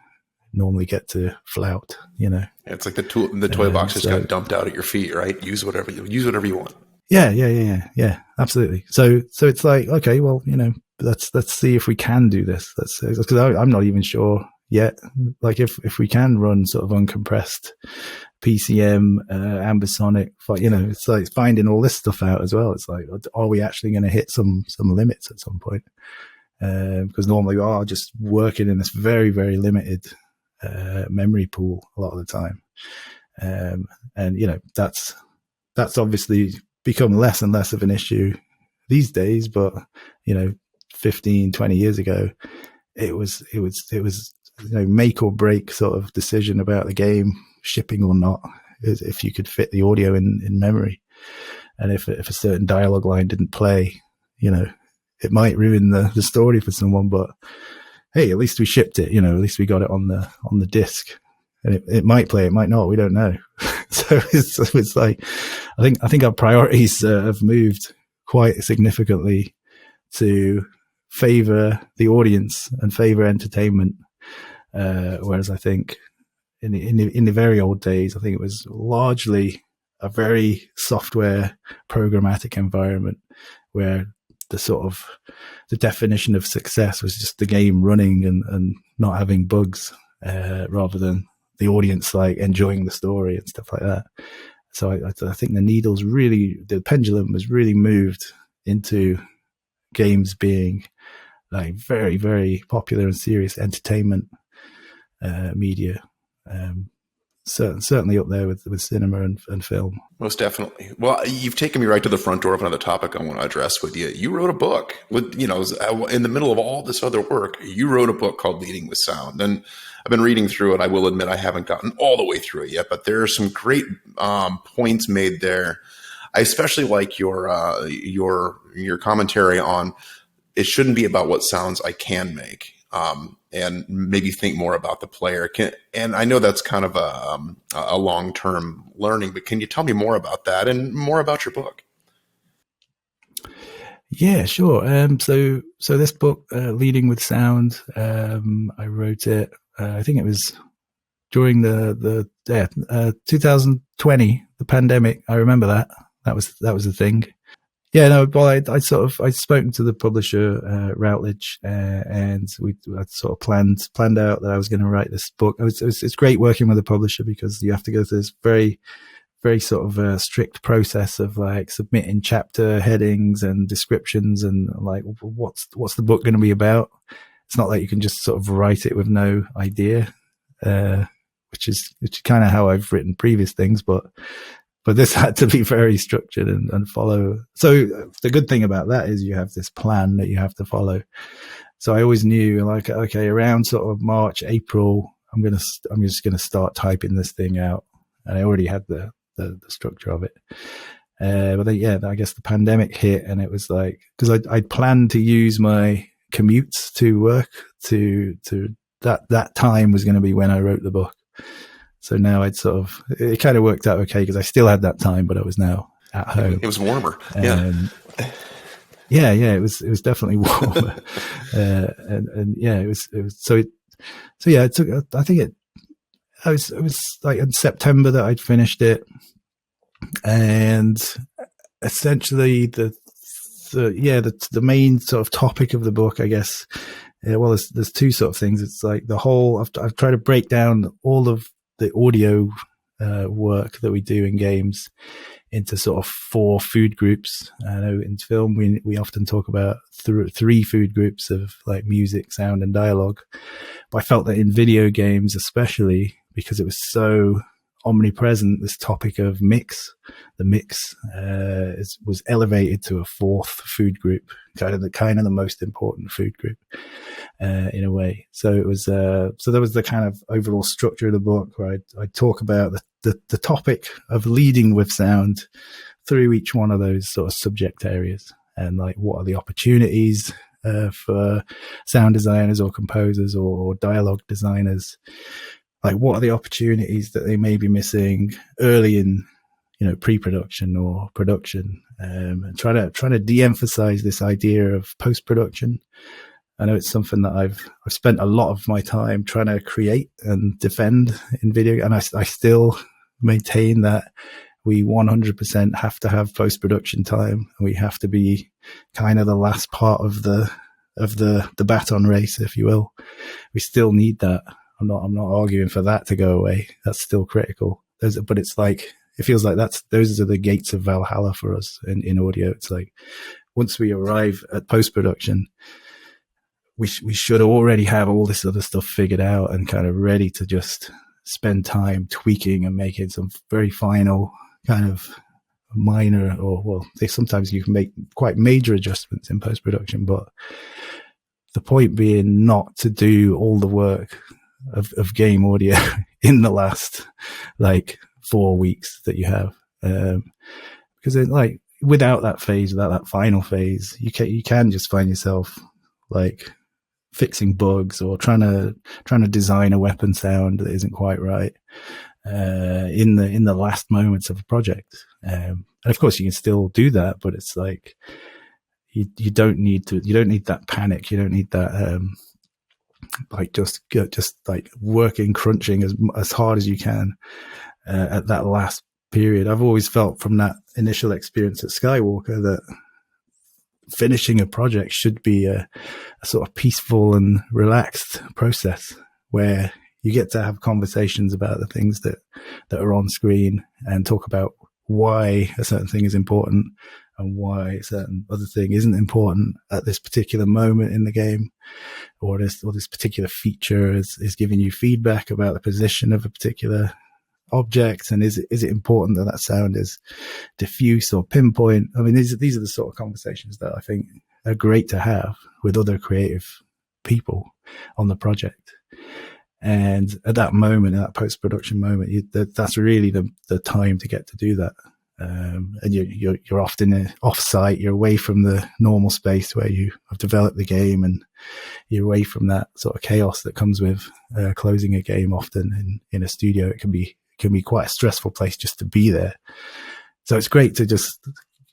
normally get to flout, It's like the toy box just got dumped out at your feet, right? Use whatever you want. Yeah, absolutely. So it's like, okay, well, let's see if we can do this. Because I'm not even sure yet. Like if we can run sort of uncompressed PCM, ambisonic, it's like finding all this stuff out as well. It's like, are we actually going to hit some limits at some point? Because normally we are just working in this very, very limited memory pool a lot of the time. And that's obviously become less and less of an issue these days, but 15, 20 years ago, it was make or break sort of decision about the game shipping or not, is if you could fit the audio in memory. And if a certain dialogue line didn't play, it might ruin the story for someone, but hey, at least we shipped it, at least we got it on the disc, and it might play, it might not, we don't know. So it's like, I think our priorities have moved quite significantly to favor the audience and favor entertainment. Whereas I think in the very old days, I think it was largely a very software programmatic environment where the definition of success was just the game running and not having bugs, rather than the audience like enjoying the story and stuff like that. So I think the pendulum was really moved into games being like very, very popular and serious entertainment media. Certainly up there with cinema and film. Most definitely. Well, you've taken me right to the front door of another topic I want to address with you. You wrote a book with, in the middle of all this other work, you wrote a book called Leading with Sound. And I've been reading through it. I will admit I haven't gotten all the way through it yet, but there are some great points made there. I especially like your commentary on it shouldn't be about what sounds I can make. And maybe think more about the player. And I know that's kind of a long-term learning, but can you tell me more about that and more about your book? Yeah, sure. So this book, Leading with Sound, I wrote it. I think it was during the 2020, the pandemic. I remember that. That was the thing. Yeah, no, well, I'd spoken to the publisher, Routledge, and I sort of planned out that I was going to write this book. It's great working with a publisher because you have to go through this very, very sort of strict process of like submitting chapter headings and descriptions and like, what's the book going to be about? It's not like you can just sort of write it with no idea, which is kind of how I've written previous things, but this had to be very structured and follow. So the good thing about that is you have this plan that you have to follow. So I always knew like, okay, around sort of March, April, I'm just going to start typing this thing out. And I already had the structure of it. But then, yeah, I guess the pandemic hit and it was like, cause I'd planned to use my commutes to work to that time was going to be when I wrote the book. So now it kind of worked out okay because I still had that time, but I was now at home. It was warmer. Yeah, it was definitely warmer. And yeah, it was so yeah, it took, I think it was like in September that I'd finished it. And essentially the main sort of topic of the book, I guess, well, there's two sort of things. It's like the whole, I've tried to break down all of the audio work that we do in games into sort of 4 food groups. I know in film we often talk about 3 food groups of like music, sound, and dialogue. But I felt that in video games, especially because it was so omnipresent, this topic of the mix was elevated to a 4th food group, kind of the most important food group in a way. So it was so that was the kind of overall structure of the book where I talk about the topic of leading with sound through each one of those sort of subject areas, and like what are the opportunities for sound designers or composers or dialogue designers. Like, what are the opportunities that they may be missing early in, pre-production or production, and trying to de-emphasize this idea of post-production. I know it's something that I've spent a lot of my time trying to create and defend in video, and I still maintain that we 100% have to have post-production time. We have to be kind of the last part of the baton race, if you will. We still need that. I'm not arguing for that to go away. That's still critical. But it's like, it feels like those are the gates of Valhalla for us in audio. It's like, once we arrive at post-production, we should already have all this other stuff figured out and kind of ready to just spend time tweaking and making some very final kind of minor, sometimes you can make quite major adjustments in post-production, but the point being not to do all the work of game audio in the last like 4 weeks that you have, because like without that final phase, you can just find yourself like fixing bugs or trying to design a weapon sound that isn't quite right in the last moments of a project. And of course you can still do that, but it's like you don't need that panic. You don't need that like just like crunching as hard as you can at that last period. I've always felt from that initial experience at Skywalker that finishing a project should be a sort of peaceful and relaxed process where you get to have conversations about the things that are on screen and talk about why a certain thing is important and why a certain other thing isn't important at this particular moment in the game, or this particular feature is giving you feedback about the position of a particular object, and is it important that sound is diffuse or pinpoint? I mean, these are the sort of conversations that I think are great to have with other creative people on the project. And at that moment, at that post-production moment, that's really the time to get to do that. And you're often off-site. You're away from the normal space where you have developed the game, and you're away from that sort of chaos that comes with closing a game. Often in a studio, it can be quite a stressful place just to be there. So it's great to just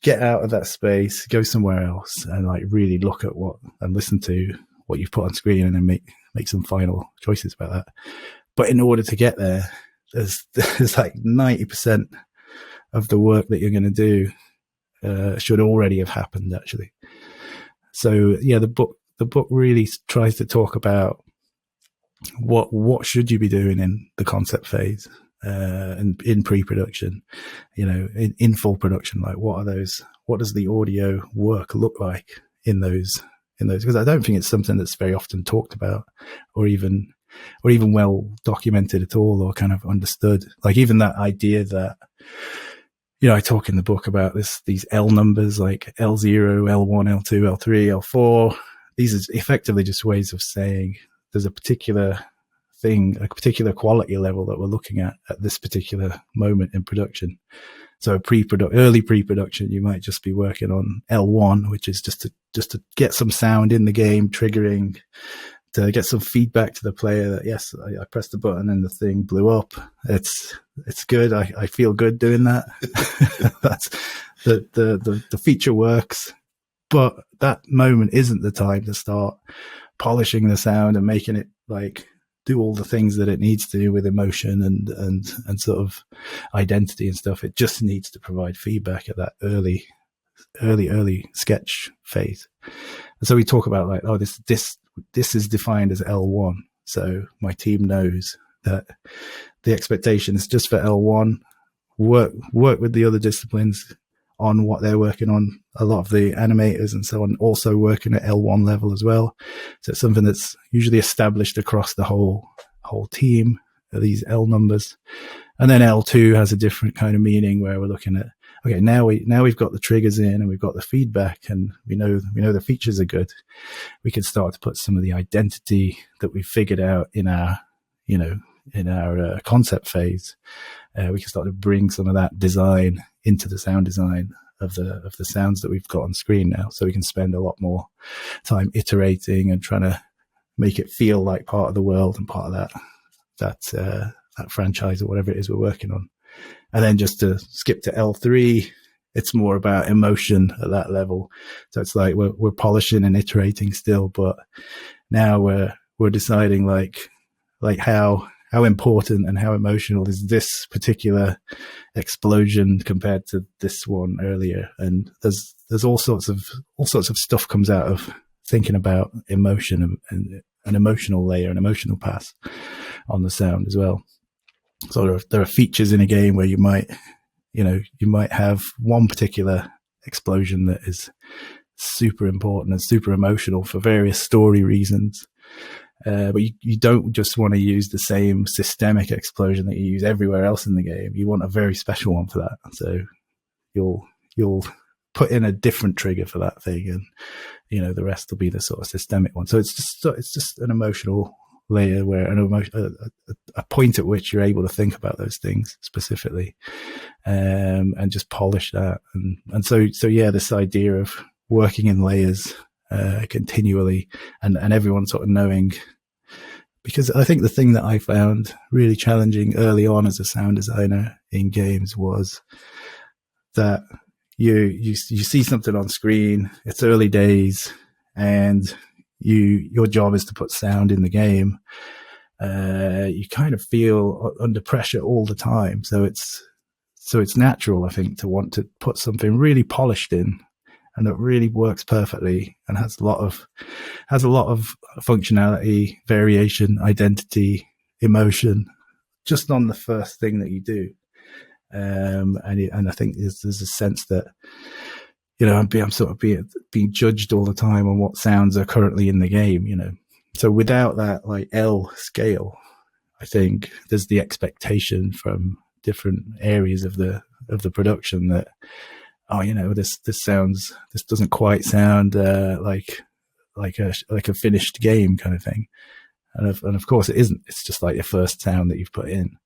get out of that space, go somewhere else, and like really look at and listen to what you've put on screen, and then make some final choices about that. But in order to get there, there's like 90% of the work that you're going to do should already have happened, actually. So yeah, the book really tries to talk about what should you be doing in the concept phase and in pre-production, in full production. Like what does the audio work look like in those, because I don't think it's something that's very often talked about or even well documented at all, or kind of understood. Like even that idea that, I talk in the book about these L numbers, like L0, L1, L2, L3, L4. These are effectively just ways of saying there's a particular thing, a particular quality level that we're looking at this particular moment in production. So early pre-production, you might just be working on L1, which is just to get some sound in the game, triggering to get some feedback to the player that, yes, I pressed the button and the thing blew up. It's good. I feel good doing that. That's the feature works, but that moment isn't the time to start polishing the sound and making it like do all the things that it needs to do with emotion and sort of identity and stuff. It just needs to provide feedback at that early sketch phase. And so we talk about like, oh, this is defined as L1. So my team knows that the expectation is just for L1, work with the other disciplines on what they're working on. A lot of the animators and so on also working at L1 level as well. So it's something that's usually established across the whole team, these L numbers. And then L2 has a different kind of meaning where we're looking at, okay, now we've got the triggers in and we've got the feedback and we know the features are good. We can start to put some of the identity that we figured out in our concept phase. We can start to bring some of that design into the sound design of the sounds that we've got on screen now. So we can spend a lot more time iterating and trying to make it feel like part of the world and part of that franchise or whatever it is we're working on. And then just to skip to L3, it's more about emotion at that level. So it's like we're polishing and iterating still, but now we're deciding like how important and how emotional is this particular explosion compared to this one earlier. And there's all sorts of stuff comes out of thinking about emotion and an emotional layer, an emotional pass on the sound as well. So there are features in a game where you might have one particular explosion that is super important and super emotional for various story reasons. But you don't just want to use the same systemic explosion that you use everywhere else in the game. You want a very special one for that. So you'll put in a different trigger for that thing, and the rest will be the sort of systemic one. So it's just an emotional layer where a point at which you're able to think about those things specifically, and just polish that. And so yeah, this idea of working in layers continually, and everyone sort of knowing, because I think the thing that I found really challenging early on as a sound designer in games was that you see something on screen, it's early days, and your job is to put sound in the game. You kind of feel under pressure all the time. So it's natural, I think, to want to put something really polished in, and that really works perfectly and has a lot of functionality, variation, identity, emotion, just on the first thing that you do. And I think there's a sense that, I'm sort of being judged all the time on what sounds are currently in the game, So without that like L scale, I think there's the expectation from different areas of the production that, this doesn't quite sound like a finished game kind of thing, and of course it isn't. It's just like your first sound that you've put in.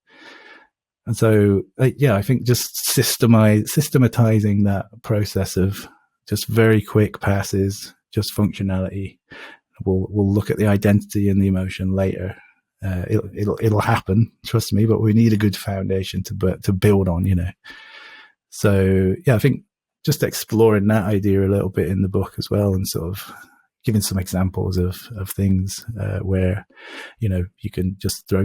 And so, I think just systematizing that process of just very quick passes, just functionality. We'll look at the identity and the emotion later. It'll happen, trust me. But we need a good foundation to build on, So I think just exploring that idea a little bit in the book as well, and sort of giving some examples of things where you can just throw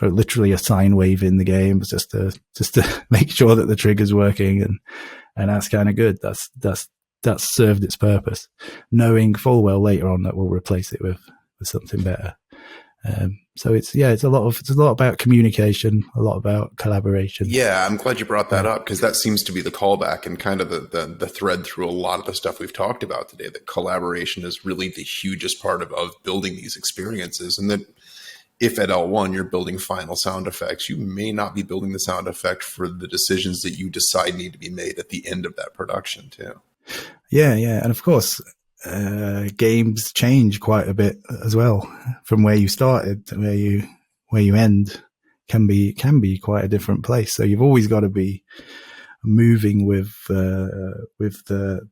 literally a sine wave in the game just to make sure that the trigger's working, and that's kind of good. That's served its purpose, knowing full well later on that we'll replace it with something better. So it's a lot about communication, a lot about collaboration. Yeah, I'm glad you brought that up, because that seems to be the callback and kind of the thread through a lot of the stuff we've talked about today, that collaboration is really the hugest part of building these experiences. And that if at L1 you're building final sound effects, you may not be building the sound effect for the decisions that you decide need to be made at the end of that production too. Yeah. And of course, games change quite a bit as well from where you started to where you end. Can be quite a different place. So you've always got to be moving with the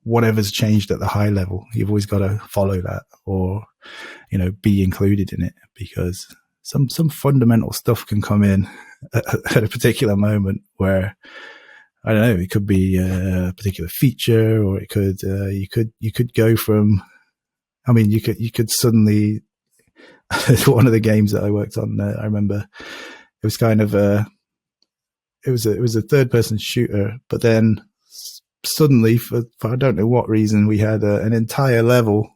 whatever's changed at the high level. You've always got to follow that, or be included in it, because some fundamental stuff can come in at a particular moment where, I don't know, it could be a particular feature, or it could you could go from, you could suddenly one of the games that I worked on, I remember it was kind of it was a third person shooter, but then suddenly for I don't know what reason, we had an entire level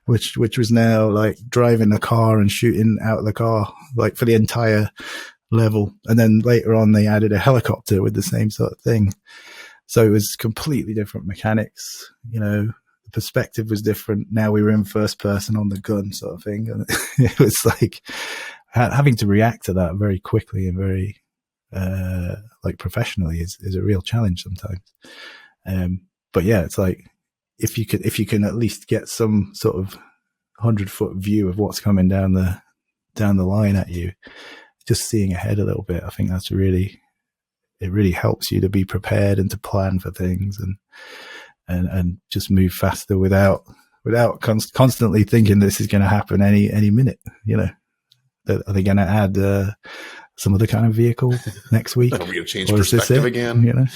which was now like driving a car and shooting out of the car, like for the entire level. And then later on they added a helicopter with the same sort of thing. So it was completely different mechanics, the perspective was different. Now we were in first person on the gun sort of thing. And it was like having to react to that very quickly and very professionally is a real challenge sometimes. But yeah, it's like, if you can at least get some sort of 100-foot view of what's coming down the line at you, just seeing ahead a little bit, I think it really helps you to be prepared and to plan for things and just move faster without constantly thinking this is going to happen any minute. Are they going to add some other kind of vehicle next week? Are we going to change perspective again?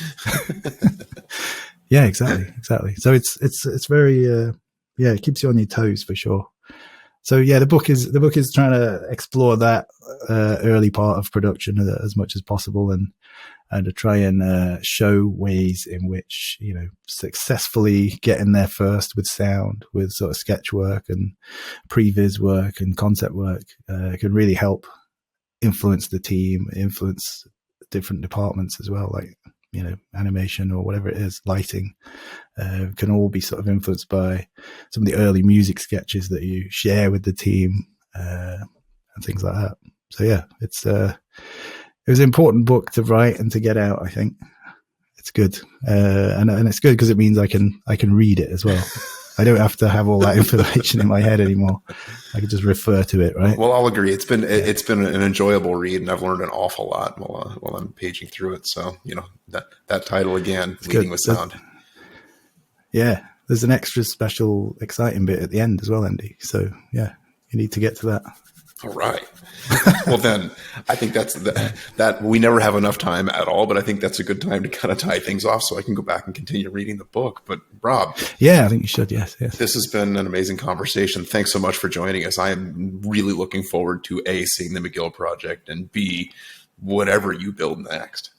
Yeah, exactly. So it's very it keeps you on your toes for sure. So yeah, the book is trying to explore that early part of production as much as possible, and to try and show ways in which successfully getting there first with sound, with sort of sketch work and previs work and concept work can really help influence the team, influence different departments as well, like animation or whatever it is, lighting, can all be sort of influenced by some of the early music sketches that you share with the team, and things like that. So yeah, it was an important book to write and to get out. I think It's good. And it's good because it means I can read it as well. I don't have to have all that information in my head anymore. I can just refer to it, right? Well, I'll agree. It's been an enjoyable read, and I've learned an awful lot while I'm paging through it. So, that title again, it's Leading with Sound. Yeah, there's an extra special, exciting bit at the end as well, Andy. So, yeah, you need to get to that. All right. Well, then I think that we never have enough time at all, but I think that's a good time to kind of tie things off so I can go back and continue reading the book. But Rob. Yeah, I think you should. Yes. This has been an amazing conversation. Thanks so much for joining us. I am really looking forward to A, seeing the McGill project, and B, whatever you build next.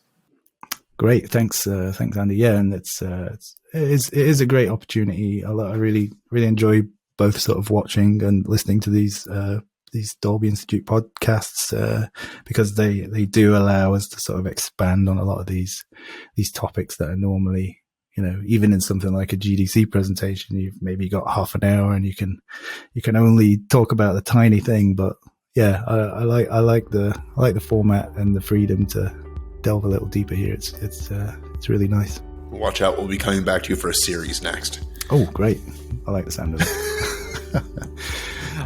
Great. Thanks, Andy. Yeah. And it is a great opportunity. I really, really enjoy both sort of watching and listening to these Dolby Institute podcasts, because they do allow us to sort of expand on a lot of these topics that are normally, even in something like a GDC presentation, you've maybe got half an hour and you can only talk about the tiny thing. But yeah, I like the format and the freedom to delve a little deeper here. It's really nice. Watch out, we'll be coming back to you for a series next. Oh, great. I like the sound of it.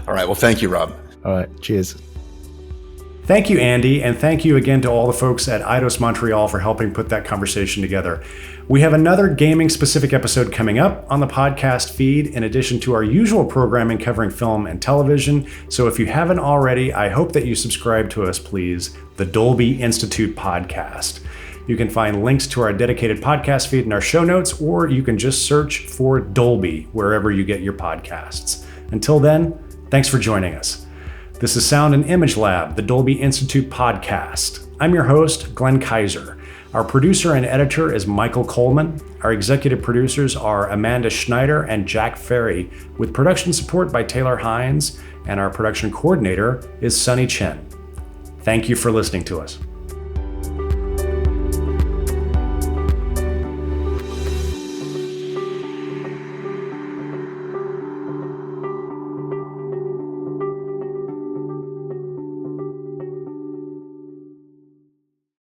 All right. Well, thank you, Rob. All right. Cheers. Thank you, Andy, and thank you again to all the folks at Eidos Montreal for helping put that conversation together. We have another gaming-specific episode coming up on the podcast feed, in addition to our usual programming covering film and television. So if you haven't already, I hope that you subscribe to us, please, the Dolby Institute podcast. You can find links to our dedicated podcast feed in our show notes, or you can just search for Dolby wherever you get your podcasts. Until then, thanks for joining us. This is Sound and Image Lab, the Dolby Institute podcast. I'm your host, Glenn Kaiser. Our producer and editor is Michael Coleman. Our executive producers are Amanda Schneider and Jack Ferry, with production support by Taylor Hines, and our production coordinator is Sunny Chen. Thank you for listening to us.